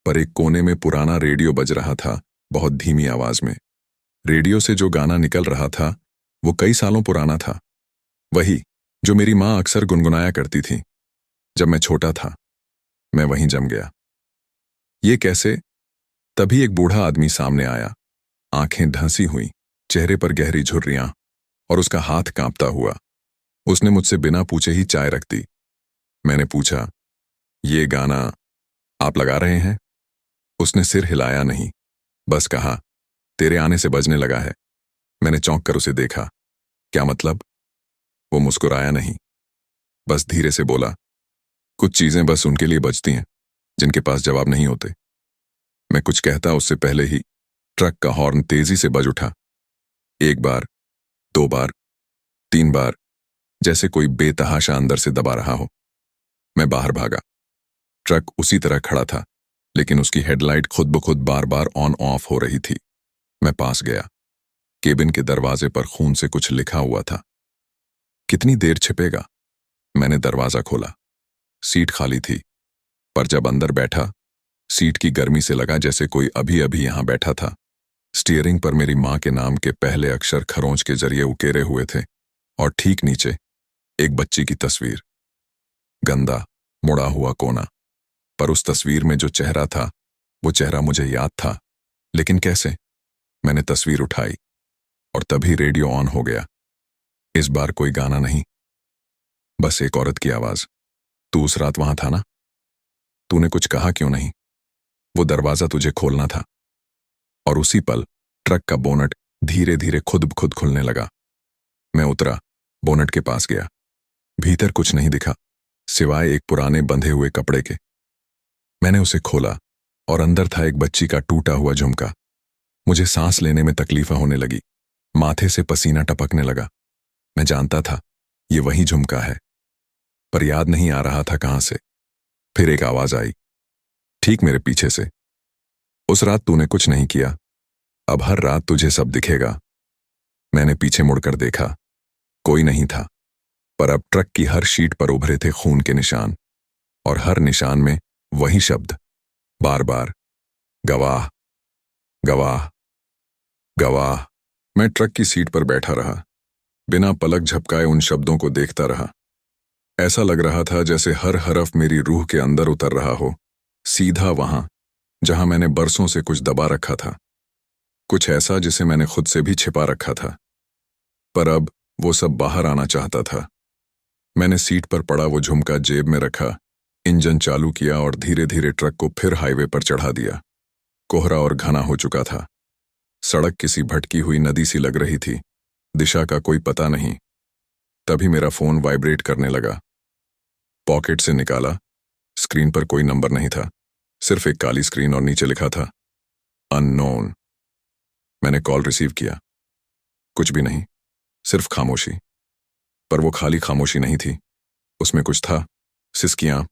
पर एक कोने में पुराना रेडियो बज रहा था, बहुत धीमी आवाज में। रेडियो से जो गाना निकल रहा था वो कई सालों पुराना था, वही जो मेरी माँ अक्सर गुनगुनाया करती थी जब मैं छोटा था। मैं वहीं जम गया। ये कैसे? तभी एक बूढ़ा आदमी सामने आया, आंखें धंसी हुई, चेहरे पर गहरी झुर्रियां और उसका हाथ कांपता हुआ। उसने मुझसे बिना पूछे ही चाय रख दी। मैंने पूछा, ये गाना आप लगा रहे हैं? उसने सिर हिलाया नहीं, बस कहा, तेरे आने से बजने लगा है। मैंने चौंक कर उसे देखा। क्या मतलब? वो मुस्कुराया नहीं, बस धीरे से बोला, कुछ चीजें बस उनके लिए बजती हैं जिनके पास जवाब नहीं होते। मैं कुछ कहता उससे पहले ही ट्रक का हॉर्न तेजी से बज उठा। एक बार, दो बार, तीन बार, जैसे कोई बेतहाशा अंदर से दबा रहा हो। मैं बाहर भागा। ट्रक उसी तरह खड़ा था, लेकिन उसकी हेडलाइट खुद ब खुद बार बार ऑन ऑफ हो रही थी। मैं पास गया। केबिन के दरवाजे पर खून से कुछ लिखा हुआ था। कितनी देर छिपेगा? मैंने दरवाजा खोला। सीट खाली थी, पर जब अंदर बैठा, सीट की गर्मी से लगा जैसे कोई अभी अभी यहां बैठा था। स्टीयरिंग पर मेरी मां के नाम के पहले अक्षर खरोंच के जरिए उकेरे हुए थे और ठीक नीचे एक बच्ची की तस्वीर। गंदा, मुड़ा हुआ कोना, पर उस तस्वीर में जो चेहरा था वो चेहरा मुझे याद था। लेकिन कैसे? मैंने तस्वीर उठाई और तभी रेडियो ऑन हो गया। इस बार कोई गाना नहीं, बस एक औरत की आवाज। तू उस रात वहां था ना? तूने कुछ कहा क्यों नहीं? वो दरवाजा तुझे खोलना था। और उसी पल ट्रक का बोनट धीरे धीरे खुद ब खुद खुलने लगा। मैं उतरा, बोनट के पास गया। भीतर कुछ नहीं दिखा, सिवाय एक पुराने बंधे हुए कपड़े के। मैंने उसे खोला और अंदर था एक बच्ची का टूटा हुआ झुमका। मुझे सांस लेने में तकलीफ होने लगी, माथे से पसीना टपकने लगा। मैं जानता था ये वही झुमका है, पर याद नहीं आ रहा था कहां से। फिर एक आवाज आई, ठीक मेरे पीछे से, उस रात तूने कुछ नहीं किया, अब हर रात तुझे सब दिखेगा। मैंने पीछे मुड़कर देखा, कोई नहीं था, पर अब ट्रक की हर शीट पर उभरे थे खून के निशान, और हर निशान में वही शब्द, बार बार, गवाह, गवाह, गवाह। मैं ट्रक की सीट पर बैठा रहा, बिना पलक झपकाए उन शब्दों को देखता रहा। ऐसा लग रहा था जैसे हर हरफ मेरी रूह के अंदर उतर रहा हो, सीधा वहां जहां मैंने बरसों से कुछ दबा रखा था, कुछ ऐसा जिसे मैंने खुद से भी छिपा रखा था। पर अब वो सब बाहर आना चाहता था। मैंने सीट पर पड़ा वो झुमका जेब में रखा, इंजन चालू किया और धीरे धीरे ट्रक को फिर हाईवे पर चढ़ा दिया। कोहरा और घना हो चुका था। सड़क किसी भटकी हुई नदी सी लग रही थी, दिशा का कोई पता नहीं। तभी मेरा फोन वाइब्रेट करने लगा। पॉकेट से निकाला, स्क्रीन पर कोई नंबर नहीं था, सिर्फ एक काली स्क्रीन और नीचे लिखा था, अननोन। मैंने कॉल रिसीव किया। कुछ भी नहीं, सिर्फ खामोशी। पर वो खाली खामोशी नहीं थी, उसमें कुछ था, सिसकियां,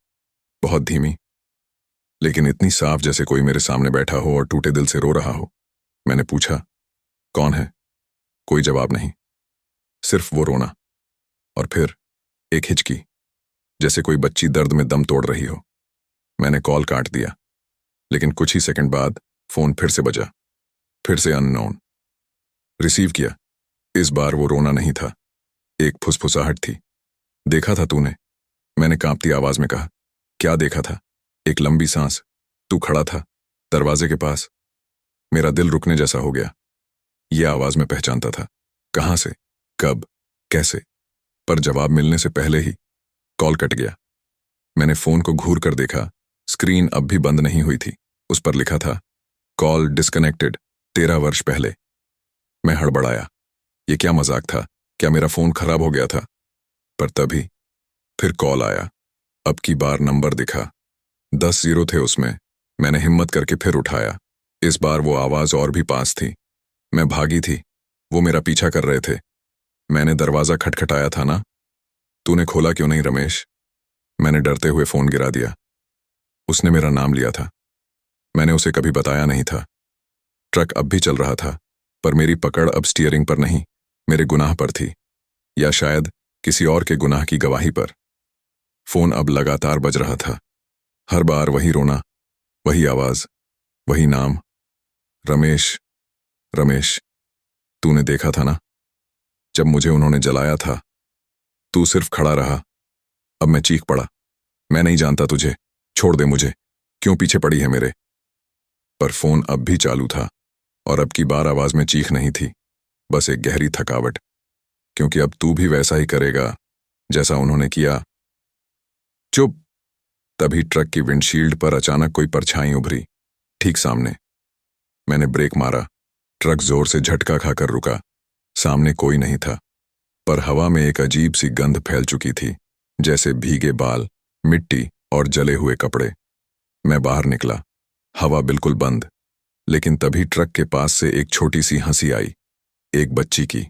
बहुत धीमी, लेकिन इतनी साफ जैसे कोई मेरे सामने बैठा हो और टूटे दिल से रो रहा हो। मैंने पूछा, कौन है? कोई जवाब नहीं, सिर्फ वो रोना। और फिर एक हिचकी, जैसे कोई बच्ची दर्द में दम तोड़ रही हो। मैंने कॉल काट दिया, लेकिन कुछ ही सेकंड बाद फोन फिर से बजा, फिर से अननोन। रिसीव किया। इस बार वो रोना नहीं था, एक फुसफुसाहट थी। देखा था तूने? मैंने कांपती आवाज में कहा। क्या देखा था? एक लंबी सांस। तू खड़ा था दरवाजे के पास। मेरा दिल रुकने जैसा हो गया। यह आवाज मैं पहचानता था। कहां से, कब, कैसे? पर जवाब मिलने से पहले ही कॉल कट गया। मैंने फोन को घूर कर देखा, स्क्रीन अब भी बंद नहीं हुई थी। उस पर लिखा था, कॉल डिस्कनेक्टेड, 13 वर्ष पहले। मैं हड़बड़ाया। ये क्या मजाक था? क्या मेरा फोन खराब हो गया था? पर तभी फिर कॉल आया। अब की बार नंबर दिखा, 10 जीरो थे उसमें। मैंने हिम्मत करके फिर उठाया। इस बार वो आवाज और भी पास थी। मैं भागी थी, वो मेरा पीछा कर रहे थे। मैंने दरवाजा खटखटाया था ना? तूने खोला क्यों नहीं रमेश? मैंने डरते हुए फोन गिरा दिया। उसने मेरा नाम लिया था, मैंने उसे कभी बताया नहीं था। ट्रक अब भी चल रहा था, पर मेरी पकड़ अब स्टीयरिंग पर नहीं, मेरे गुनाह पर थी, या शायद किसी और के गुनाह की गवाही पर। फोन अब लगातार बज रहा था। हर बार वही रोना, वही आवाज, वही नाम, रमेश। रमेश, तूने देखा था ना, जब मुझे उन्होंने जलाया था, तू सिर्फ खड़ा रहा। अब मैं चीख पड़ा, मैं नहीं जानता तुझे, छोड़ दे मुझे, क्यों पीछे पड़ी है मेरे। पर फोन अब भी चालू था, और अब की बार आवाज में चीख नहीं थी, बस एक गहरी थकावट, क्योंकि अब तू भी वैसा ही करेगा जैसा उन्होंने किया। चुप। तभी ट्रक की विंडशील्ड पर अचानक कोई परछाई उभरी, ठीक सामने। मैंने ब्रेक मारा, ट्रक जोर से झटका खाकर रुका। सामने कोई नहीं था, पर हवा में एक अजीब सी गंध फैल चुकी थी, जैसे भीगे बाल, मिट्टी और जले हुए कपड़े। मैं बाहर निकला, हवा बिल्कुल बंद, लेकिन तभी ट्रक के पास से एक छोटी सी हंसी आई, एक बच्ची की।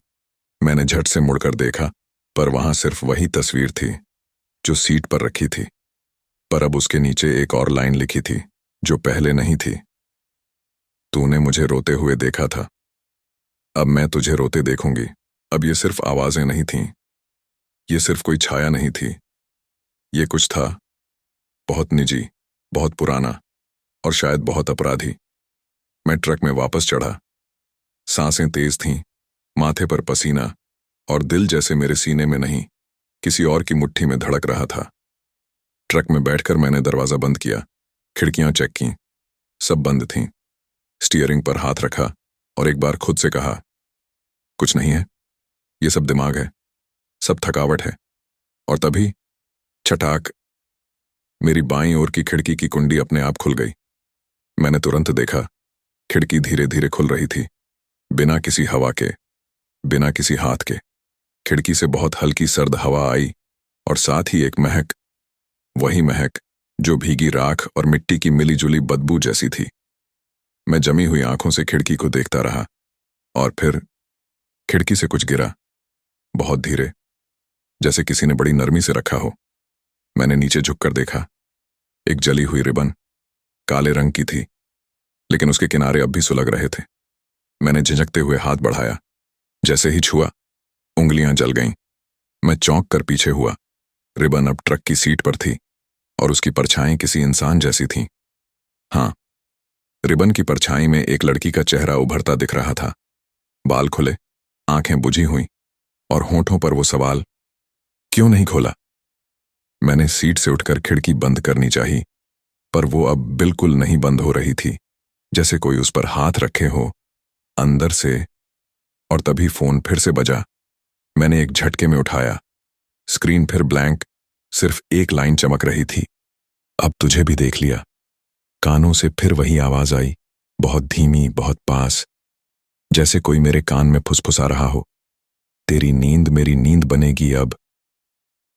मैंने झट से मुड़कर देखा, पर वहां सिर्फ वही तस्वीर थी जो सीट पर रखी थी, पर अब उसके नीचे एक और लाइन लिखी थी जो पहले नहीं थी। तूने मुझे रोते हुए देखा था, अब मैं तुझे रोते देखूंगी। अब ये सिर्फ आवाजें नहीं थीं, ये सिर्फ कोई छाया नहीं थी, ये कुछ था बहुत निजी, बहुत पुराना और शायद बहुत अपराधी। मैं ट्रक में वापस चढ़ा। सांसें तेज थीं, माथे पर पसीना, और दिल जैसे मेरे सीने में नहीं, किसी और की मुट्ठी में धड़क रहा था। ट्रक में बैठकर मैंने दरवाजा बंद किया, खिड़कियां चेक की, सब बंद थीं। स्टीयरिंग पर हाथ रखा और एक बार खुद से कहा, कुछ नहीं है, ये सब दिमाग है, सब थकावट है। और तभी छटाक, मेरी बाईं ओर की खिड़की की कुंडी अपने आप खुल गई। मैंने तुरंत देखा, खिड़की धीरे धीरे खुल रही थी, बिना किसी हवा के, बिना किसी हाथ के। खिड़की से बहुत हल्की सर्द हवा आई, और साथ ही एक महक, वही महक जो भीगी राख और मिट्टी की मिलीजुली बदबू जैसी थी। मैं जमी हुई आंखों से खिड़की को देखता रहा, और फिर खिड़की से कुछ गिरा, बहुत धीरे, जैसे किसी ने बड़ी नरमी से रखा हो। मैंने नीचे झुककर देखा, एक जली हुई रिबन, काले रंग की थी, लेकिन उसके किनारे अब भी सुलग रहे थे। मैंने झिझकते हुए हाथ बढ़ाया, जैसे ही छुआ, उंगलियां जल गईं। मैं चौंक कर पीछे हुआ। रिबन अब ट्रक की सीट पर थी, और उसकी परछाई किसी इंसान जैसी थी। हाँ, रिबन की परछाई में एक लड़की का चेहरा उभरता दिख रहा था, बाल खुले, आंखें बुझी हुई, और होठों पर वो सवाल, क्यों नहीं खोला। मैंने सीट से उठकर खिड़की बंद करनी चाहिए, पर वो अब बिल्कुल नहीं बंद हो रही थी, जैसे कोई उस पर हाथ रखे हो अंदर से। और तभी फोन फिर से बजा। मैंने एक झटके में उठाया। स्क्रीन फिर ब्लैंक, सिर्फ एक लाइन चमक रही थी, अब तुझे भी देख लिया। कानों से फिर वही आवाज आई, बहुत धीमी, बहुत पास, जैसे कोई मेरे कान में फुसफुसा रहा हो, तेरी नींद मेरी नींद बनेगी अब।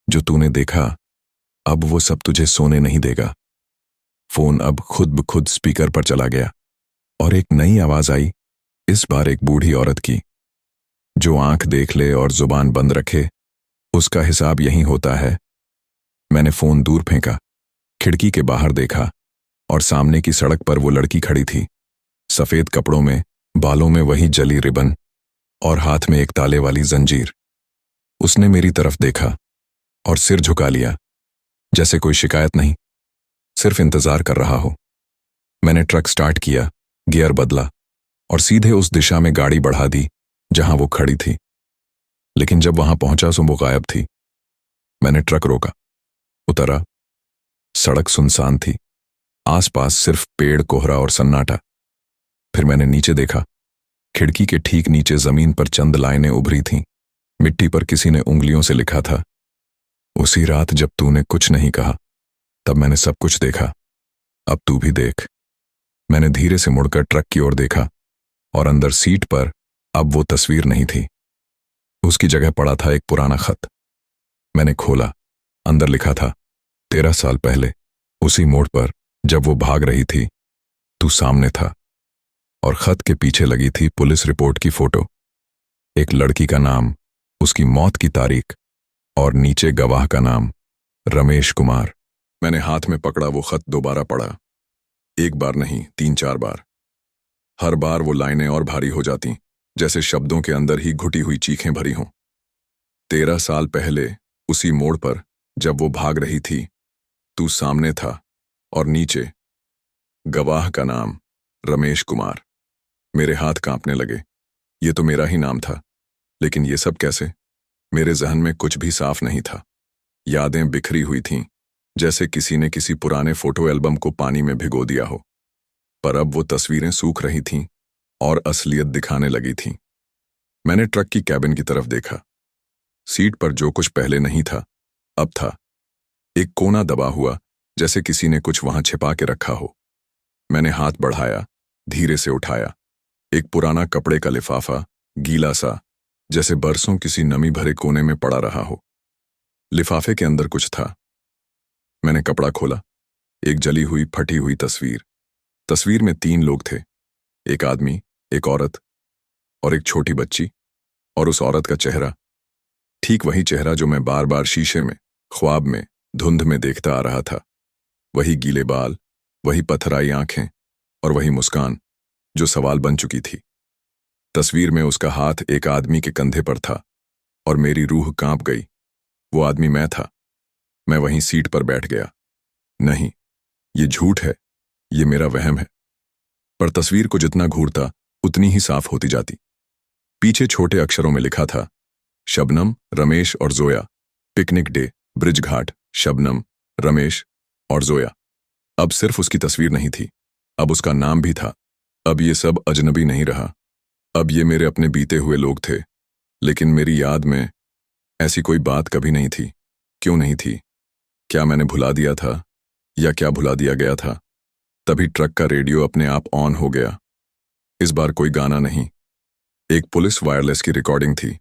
जो तूने देखा, अब वो सब तुझे सोने नहीं देगा। फोन अब खुद ब खुद स्पीकर पर चला गया, और एक नई आवाज आई, इस बार एक बूढ़ी औरत की। जो आंख देख ले और जुबान बंद रखे, उसका हिसाब यही होता है। मैंने फोन दूर फेंका, खिड़की के बाहर देखा, और सामने की सड़क पर वो लड़की खड़ी थी, सफेद कपड़ों में, बालों में वही जली रिबन, और हाथ में एक ताले वाली जंजीर। उसने मेरी तरफ देखा और सिर झुका लिया, जैसे कोई शिकायत नहीं, सिर्फ इंतजार कर रहा हो। मैंने ट्रक स्टार्ट किया, गियर बदला, और सीधे उस दिशा में गाड़ी बढ़ा दी जहां वो खड़ी थी। लेकिन जब वहां पहुंचा तो वो गायब थी। मैंने ट्रक रोका, उतरा। सड़क सुनसान थी, आसपास सिर्फ पेड़, कोहरा और सन्नाटा। फिर मैंने नीचे देखा, खिड़की के ठीक नीचे जमीन पर चंद लाइनें उभरी थीं। मिट्टी पर किसी ने उंगलियों से लिखा था, उसी रात जब तूने कुछ नहीं कहा, तब मैंने सब कुछ देखा, अब तू भी देख। मैंने धीरे से मुड़कर ट्रक की ओर देखा, और अंदर सीट पर अब वो तस्वीर नहीं थी। उसकी जगह पड़ा था एक पुराना खत। मैंने खोला, अंदर लिखा था, 13 साल पहले, उसी मोड़ पर जब वो भाग रही थी, तू सामने था। और खत के पीछे लगी थी पुलिस रिपोर्ट की फोटो, एक लड़की का नाम, उसकी मौत की तारीख, और नीचे गवाह का नाम, रमेश कुमार। मैंने हाथ में पकड़ा वो खत दोबारा पढ़ा, एक बार नहीं, 3-4 बार। हर बार वो लाइनें और भारी हो जाती, जैसे शब्दों के अंदर ही घुटी हुई चीखें भरी हों। 13 साल पहले उसी मोड़ पर जब वो भाग रही थी, तू सामने था और नीचे गवाह का नाम रमेश कुमार। मेरे हाथ कांपने लगे। ये तो मेरा ही नाम था, लेकिन ये सब कैसे? मेरे जहन में कुछ भी साफ नहीं था। यादें बिखरी हुई थीं, जैसे किसी ने किसी पुराने फोटो एल्बम को पानी में भिगो दिया हो। पर अब वो तस्वीरें सूख रही थीं और असलियत दिखाने लगी थीं। मैंने ट्रक की कैबिन की तरफ देखा। सीट पर जो कुछ पहले नहीं था, अब था। एक कोना दबा हुआ, जैसे किसी ने कुछ वहां छिपा के रखा हो। मैंने हाथ बढ़ाया, धीरे से उठाया। एक पुराना कपड़े का लिफाफा, गीला सा, जैसे बरसों किसी नमी भरे कोने में पड़ा रहा हो। लिफाफे के अंदर कुछ था। मैंने कपड़ा खोला। एक जली हुई, फटी हुई तस्वीर। तस्वीर में 3 लोग थे, एक आदमी, एक औरत और एक छोटी बच्ची। और उस औरत का चेहरा, ठीक वही चेहरा जो मैं बार बार शीशे में, ख्वाब में, धुंध में देखता आ रहा था। वही गीले बाल, वही पथराई आंखें और वही मुस्कान जो सवाल बन चुकी थी। तस्वीर में उसका हाथ एक आदमी के कंधे पर था और मेरी रूह कांप गई। वो आदमी मैं था। मैं वहीं सीट पर बैठ गया। नहीं, ये झूठ है, ये मेरा वहम है। पर तस्वीर को जितना घूरता, उतनी ही साफ होती जाती। पीछे छोटे अक्षरों में लिखा था, शबनम, रमेश और जोया, पिकनिक डे, ब्रिज घाट, शबनम, रमेश और जोया। अब सिर्फ उसकी तस्वीर नहीं थी, अब उसका नाम भी था। अब ये सब अजनबी नहीं रहा। अब ये मेरे अपने बीते हुए लोग थे। लेकिन मेरी याद में ऐसी कोई बात कभी नहीं थी। क्यों नहीं थी? क्या मैंने भुला दिया था, या क्या भुला दिया गया था? तभी ट्रक का रेडियो अपने आप ऑन हो गया। इस बार कोई गाना नहीं, एक पुलिस वायरलेस की रिकॉर्डिंग थी।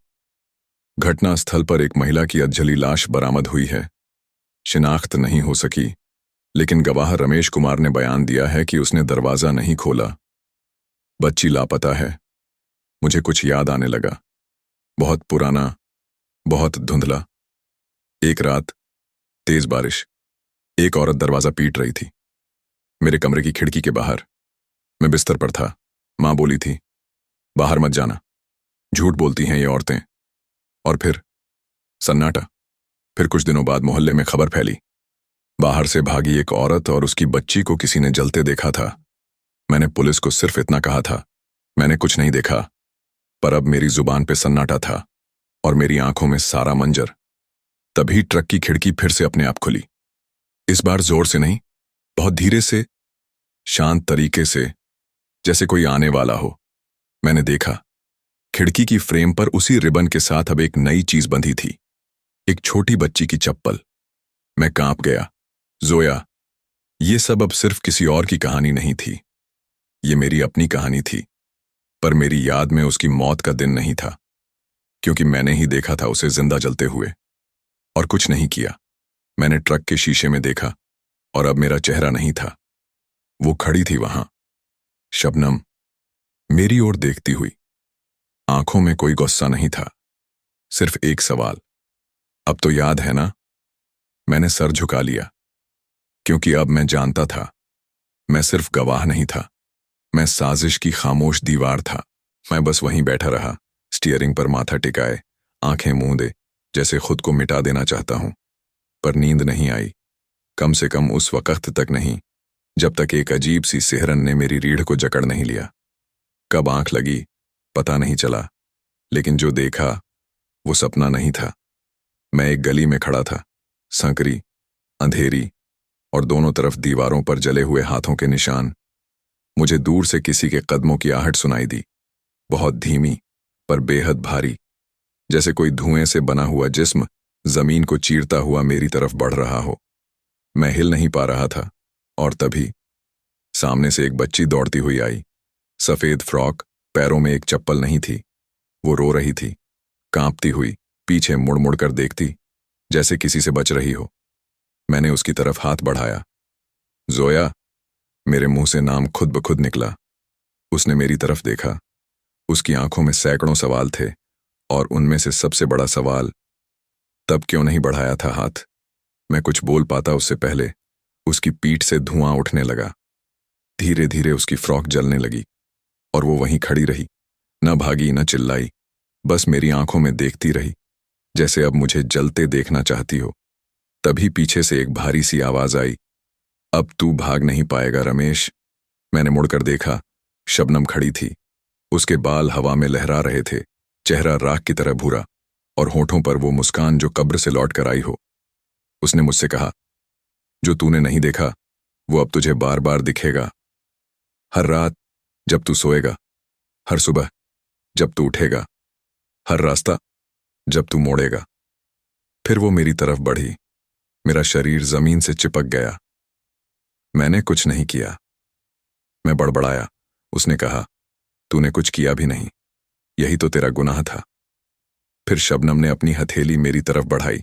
घटना स्थल पर एक महिला की अधजली लाश बरामद हुई है। शिनाख्त नहीं हो सकी, लेकिन गवाह रमेश कुमार ने बयान दिया है कि उसने दरवाजा नहीं खोला। बच्ची लापता है। मुझे कुछ याद आने लगा, बहुत पुराना, बहुत धुंधला। एक रात, तेज बारिश। एक औरत दरवाजा पीट रही थी, मेरे कमरे की खिड़की के बाहर। मैं बिस्तर पर था। मां बोली थी, बाहर मत जाना, झूठ बोलती हैं ये औरतें। और फिर सन्नाटा। फिर कुछ दिनों बाद मोहल्ले में खबर फैली, बाहर से भागी एक औरत और उसकी बच्ची को किसी ने जलते देखा था। मैंने पुलिस को सिर्फ इतना कहा था, मैंने कुछ नहीं देखा। पर अब मेरी जुबान पे सन्नाटा था और मेरी आंखों में सारा मंजर। तभी ट्रक की खिड़की फिर से अपने आप खुली। इस बार जोर से नहीं, बहुत धीरे से, शांत तरीके से, जैसे कोई आने वाला हो। मैंने देखा, खिड़की की फ्रेम पर उसी रिबन के साथ अब एक नई चीज बंधी थी, एक छोटी बच्ची की चप्पल। मैं कांप गया। जोया, ये सब अब सिर्फ किसी और की कहानी नहीं थी, ये मेरी अपनी कहानी थी। पर मेरी याद में उसकी मौत का दिन नहीं था, क्योंकि मैंने ही देखा था उसे जिंदा जलते हुए और कुछ नहीं किया। मैंने ट्रक के शीशे में देखा और अब मेरा चेहरा नहीं था। वो खड़ी थी वहां, शबनम, मेरी ओर देखती हुई। आंखों में कोई गुस्सा नहीं था, सिर्फ एक सवाल, अब तो याद है ना? मैंने सर झुका लिया, क्योंकि अब मैं जानता था, मैं सिर्फ गवाह नहीं था, मैं साजिश की खामोश दीवार था। मैं बस वहीं बैठा रहा, स्टीयरिंग पर माथा टिकाए, आंखें मूंदे, जैसे खुद को मिटा देना चाहता हूं। पर नींद नहीं आई, कम से कम उस वक्त तक नहीं, जब तक एक अजीब सी सिहरन ने मेरी रीढ़ को जकड़ नहीं लिया। कब आंख लगी पता नहीं चला, लेकिन जो देखा वो सपना नहीं था। मैं एक गली में खड़ा था, संकरी, अंधेरी, और दोनों तरफ दीवारों पर जले हुए हाथों के निशान। मुझे दूर से किसी के कदमों की आहट सुनाई दी, बहुत धीमी पर बेहद भारी, जैसे कोई धुएं से बना हुआ जिस्म जमीन को चीरता हुआ मेरी तरफ बढ़ रहा हो। मैं हिल नहीं पा रहा था, और तभी सामने से एक बच्ची दौड़ती हुई आई। सफेद फ्रॉक, पैरों में एक चप्पल नहीं थी। वो रो रही थी, कांपती हुई, पीछे मुड़ मुड़ कर देखती, जैसे किसी से बच रही हो। मैंने उसकी तरफ हाथ बढ़ाया। जोया, मेरे मुंह से नाम खुद ब खुद निकला। उसने मेरी तरफ देखा। उसकी आंखों में सैकड़ों सवाल थे, और उनमें से सबसे बड़ा सवाल, तब क्यों नहीं बढ़ाया था हाथ? मैं कुछ बोल पाता उससे पहले उसकी पीठ से धुआं उठने लगा। धीरे धीरे उसकी फ्रॉक जलने लगी। और वो वहीं खड़ी रही, न भागी न चिल्लाई, बस मेरी आंखों में देखती रही, जैसे अब मुझे जलते देखना चाहती हो। तभी पीछे से एक भारी सी आवाज आई, अब तू भाग नहीं पाएगा रमेश। मैंने मुड़कर देखा, शबनम खड़ी थी। उसके बाल हवा में लहरा रहे थे, चेहरा राख की तरह भूरा, और होठों पर वो मुस्कान जो कब्र से लौट कर आई हो। उसने मुझसे कहा, जो तूने नहीं देखा वो अब तुझे बार बार दिखेगा। हर रात जब तू सोएगा, हर सुबह जब तू उठेगा, हर रास्ता जब तू मोड़ेगा। फिर वो मेरी तरफ बढ़ी, मेरा शरीर जमीन से चिपक गया। मैंने कुछ नहीं किया। मैं बड़बड़ाया। उसने कहा, तूने कुछ किया भी नहीं, यही तो तेरा गुनाह था। फिर शबनम ने अपनी हथेली मेरी तरफ बढ़ाई,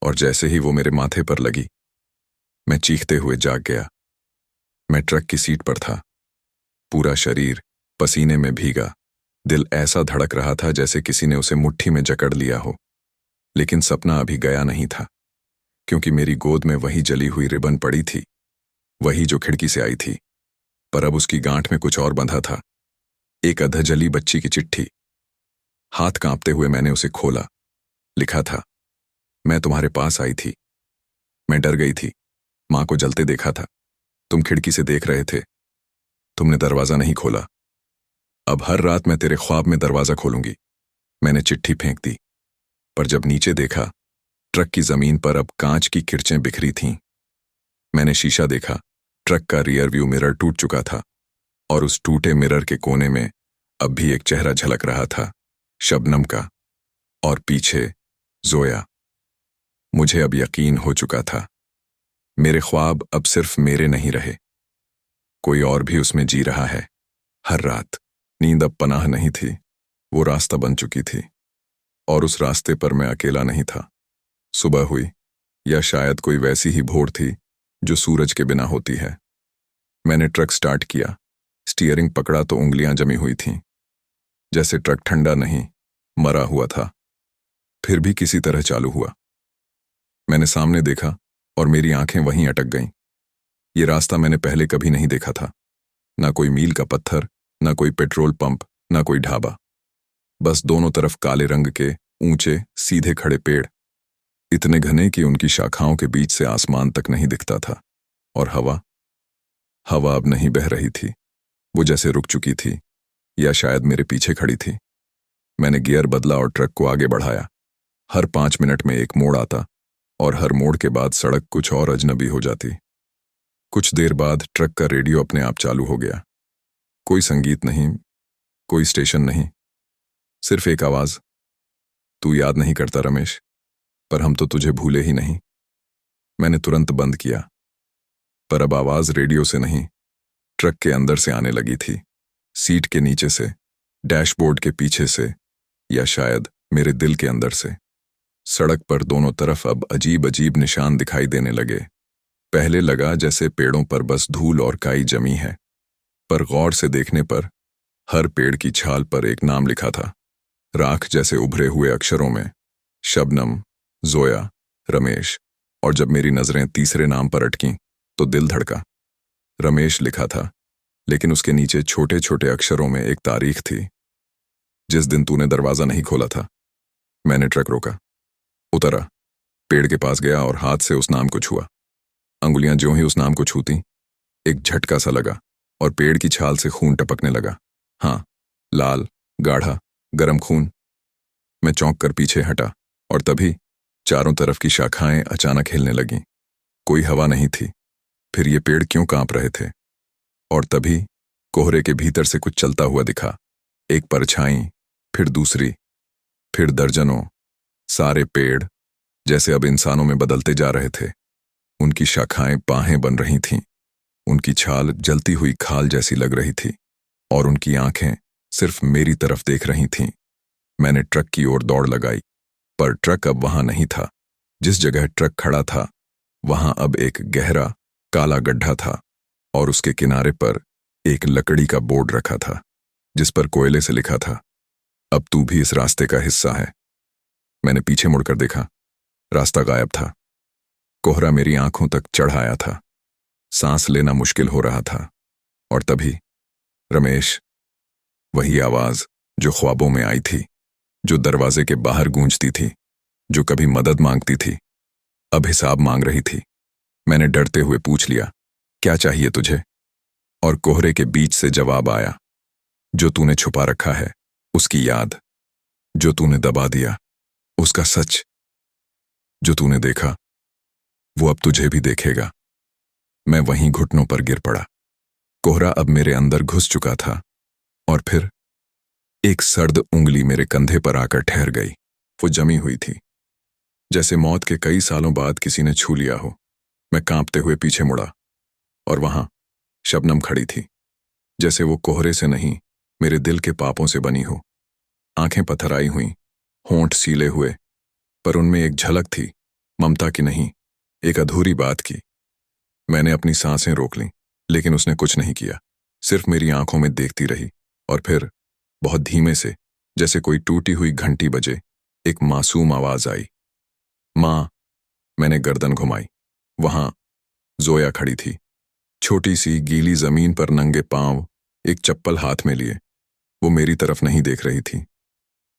और जैसे ही वो मेरे माथे पर लगी, मैं चीखते हुए जाग गया। मैं ट्रक की सीट पर था, पूरा शरीर पसीने में भीगा। दिल ऐसा धड़क रहा था जैसे किसी ने उसे मुट्ठी में जकड़ लिया हो। लेकिन सपना अभी गया नहीं था, क्योंकि मेरी गोद में वही जली हुई रिबन पड़ी थी, वही जो खिड़की से आई थी। पर अब उसकी गांठ में कुछ और बंधा था, एक अधजली बच्ची की चिट्ठी। हाथ कांपते हुए मैंने उसे खोला। लिखा था, मैं तुम्हारे पास आई थी, मैं डर गई थी, मां को जलते देखा था, तुम खिड़की से देख रहे थे, तुमने दरवाजा नहीं खोला। अब हर रात मैं तेरे ख्वाब में दरवाजा खोलूंगी। मैंने चिट्ठी फेंक दी, पर जब नीचे देखा, ट्रक की जमीन पर अब कांच की किरचें बिखरी थीं। मैंने शीशा देखा, ट्रक का रियर व्यू मिरर टूट चुका था, और उस टूटे मिरर के कोने में अब भी एक चेहरा झलक रहा था, शबनम का, और पीछे जोया। मुझे अब यकीन हो चुका था, मेरे ख्वाब अब सिर्फ मेरे नहीं रहे, कोई और भी उसमें जी रहा है। हर रात नींद अब पनाह नहीं थी, वो रास्ता बन चुकी थी, और उस रास्ते पर मैं अकेला नहीं था। सुबह हुई, या शायद कोई वैसी ही भोर थी जो सूरज के बिना होती है। मैंने ट्रक स्टार्ट किया। स्टीयरिंग पकड़ा तो उंगलियां जमी हुई थीं, जैसे ट्रक ठंडा नहीं, मरा हुआ था। फिर भी किसी तरह चालू हुआ। मैंने सामने देखा, और मेरी आंखें वहीं अटक गईं। ये रास्ता मैंने पहले कभी नहीं देखा था। ना कोई मील का पत्थर, ना कोई पेट्रोल पंप, ना कोई ढाबा। बस दोनों तरफ काले रंग के ऊंचे सीधे खड़े पेड़, इतने घने कि उनकी शाखाओं के बीच से आसमान तक नहीं दिखता था। और हवा अब नहीं बह रही थी, वो जैसे रुक चुकी थी, या शायद मेरे पीछे खड़ी थी। मैंने गियर बदला और ट्रक को आगे बढ़ाया। हर 5 मिनट में एक मोड़ आता, और हर मोड़ के बाद सड़क कुछ और अजनबी हो जाती। कुछ देर बाद ट्रक का रेडियो अपने आप चालू हो गया। कोई संगीत नहीं, कोई स्टेशन नहीं, सिर्फ एक आवाज, तू याद नहीं करता रमेश, पर हम तो तुझे भूले ही नहीं। मैंने तुरंत बंद किया, पर अब आवाज रेडियो से नहीं, ट्रक के अंदर से आने लगी थी। सीट के नीचे से, डैशबोर्ड के पीछे से, या शायद मेरे दिल के अंदर से। सड़क पर दोनों तरफ अब अजीब अजीब निशान दिखाई देने लगे। पहले लगा जैसे पेड़ों पर बस धूल और काई जमी है, पर गौर से देखने पर हर पेड़ की छाल पर एक नाम लिखा था, राख जैसे उभरे हुए अक्षरों में, शबनम, जोया, रमेश। और जब मेरी नजरें तीसरे नाम पर अटकीं तो दिल धड़का। रमेश लिखा था, लेकिन उसके नीचे छोटे छोटे अक्षरों में एक तारीख थी, जिस दिन तूने दरवाजा नहीं खोला था। मैंने ट्रक रोका, उतरा, पेड़ के पास गया और हाथ से उस नाम को छुआ। अंगुलियां ज्यों ही उस नाम को छूती, एक झटका सा लगा और पेड़ की छाल से खून टपकने लगा। हाँ, लाल, गाढ़ा, गरम खून। मैं चौंक कर पीछे हटा, और तभी चारों तरफ की शाखाएं अचानक हिलने लगीं। कोई हवा नहीं थी। फिर ये पेड़ क्यों कांप रहे थे? और तभी कोहरे के भीतर से कुछ चलता हुआ दिखा। एक परछाई, फिर दूसरी, फिर दर्जनों। सारे पेड़ जैसे अब इंसानों में बदलते जा रहे थे। उनकी शाखाएं बाहें बन रही थीं, उनकी छाल जलती हुई खाल जैसी लग रही थी, और उनकी आंखें सिर्फ मेरी तरफ देख रही थीं। मैंने ट्रक की ओर दौड़ लगाई, पर ट्रक अब वहां नहीं था। जिस जगह ट्रक खड़ा था, वहां अब एक गहरा काला गड्ढा था, और उसके किनारे पर एक लकड़ी का बोर्ड रखा था, जिस पर कोयले से लिखा था, अब तू भी इस रास्ते का हिस्सा है। मैंने पीछे मुड़कर देखा, रास्ता गायब था। कोहरा मेरी आंखों तक चढ़ आया था, सांस लेना मुश्किल हो रहा था। और तभी रमेश वही आवाज जो ख्वाबों में आई थी, जो दरवाजे के बाहर गूंजती थी, जो कभी मदद मांगती थी, अब हिसाब मांग रही थी। मैंने डरते हुए पूछ लिया, क्या चाहिए तुझे? और कोहरे के बीच से जवाब आया, जो तूने छुपा रखा है उसकी याद, जो तूने दबा दिया उसका सच, जो तूने देखा वो अब तुझे भी देखेगा। मैं वहीं घुटनों पर गिर पड़ा। कोहरा अब मेरे अंदर घुस चुका था और फिर एक सर्द उंगली मेरे कंधे पर आकर ठहर गई। वो जमी हुई थी, जैसे मौत के कई सालों बाद किसी ने छू लिया हो। मैं कांपते हुए पीछे मुड़ा और वहां शबनम खड़ी थी, जैसे वो कोहरे से नहीं मेरे दिल के पापों से बनी हो। आंखें पथराई हुई, होंठ सीले हुए, पर उनमें एक झलक थी, ममता की नहीं, एक अधूरी बात की। मैंने अपनी सांसें रोक लीं, लेकिन उसने कुछ नहीं किया, सिर्फ मेरी आंखों में देखती रही। और फिर बहुत धीमे से, जैसे कोई टूटी हुई घंटी बजे, एक मासूम आवाज आई, मां। मैंने गर्दन घुमाई। वहां जोया खड़ी थी, छोटी सी गीली जमीन पर नंगे पांव, एक चप्पल हाथ में लिए। वो मेरी तरफ नहीं देख रही थी,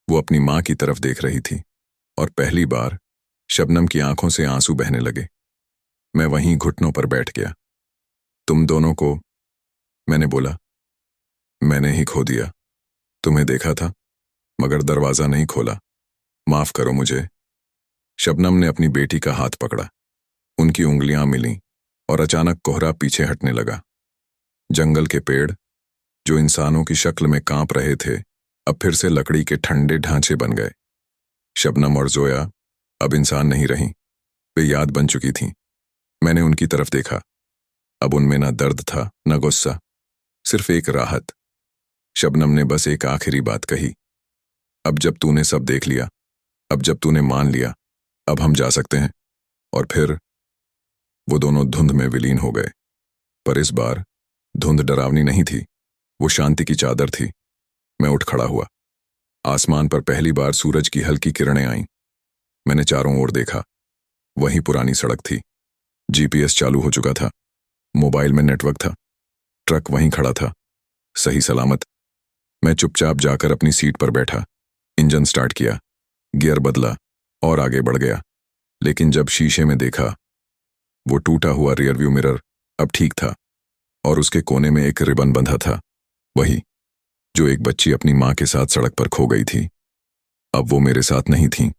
वो अपनी मां की तरफ देख रही थी। और पहली बार शबनम की आंखों से आंसू बहने लगे। मैं वहीं घुटनों पर बैठ गया। तुम दोनों को, मैंने बोला, मैंने ही खो दिया। तुम्हें देखा था, मगर दरवाजा नहीं खोला। माफ करो मुझे। शबनम ने अपनी बेटी का हाथ पकड़ा। उनकी उंगलियां मिलीं और अचानक कोहरा पीछे हटने लगा। जंगल के पेड़, जो इंसानों की शक्ल में कांप रहे थे, अब फिर से लकड़ी के ठंडे ढांचे बन गए। शबनम और जोया अब इंसान नहीं रहीं, वे याद बन चुकी थीं। मैंने उनकी तरफ देखा। अब उनमें न दर्द था, न गुस्सा, सिर्फ एक राहत। शबनम ने बस एक आखिरी बात कही, अब जब तूने सब देख लिया, अब जब तूने मान लिया, अब हम जा सकते हैं। और फिर वो दोनों धुंध में विलीन हो गए। पर इस बार धुंध डरावनी नहीं थी, वो शांति की चादर थी। मैं उठ खड़ा हुआ। आसमान पर पहली बार सूरज की हल्की किरणें आईं। मैंने चारों ओर देखा। वही पुरानी सड़क थी, जीपीएस चालू हो चुका था, मोबाइल में नेटवर्क था, ट्रक वहीं खड़ा था, सही सलामत। मैं चुपचाप जाकर अपनी सीट पर बैठा, इंजन स्टार्ट किया, गियर बदला और आगे बढ़ गया। लेकिन जब शीशे में देखा, वो टूटा हुआ रियरव्यू मिरर अब ठीक था और उसके कोने में एक रिबन बंधा था, वही जो एक बच्ची अपनी मां के साथ सड़क पर खो गई थी। अब वो मेरे साथ नहीं थी,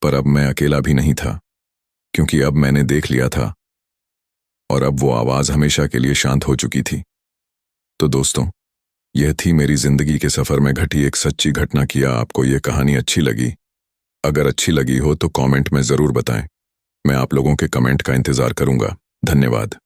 पर अब मैं अकेला भी नहीं था, क्योंकि अब मैंने देख लिया था और अब वो आवाज हमेशा के लिए शांत हो चुकी थी। तो दोस्तों, यह थी मेरी जिंदगी के सफर में घटी एक सच्ची घटना। किया आपको ये कहानी अच्छी लगी? अगर अच्छी लगी हो तो कमेंट में जरूर बताएं। मैं आप लोगों के कमेंट का इंतजार करूंगा। धन्यवाद।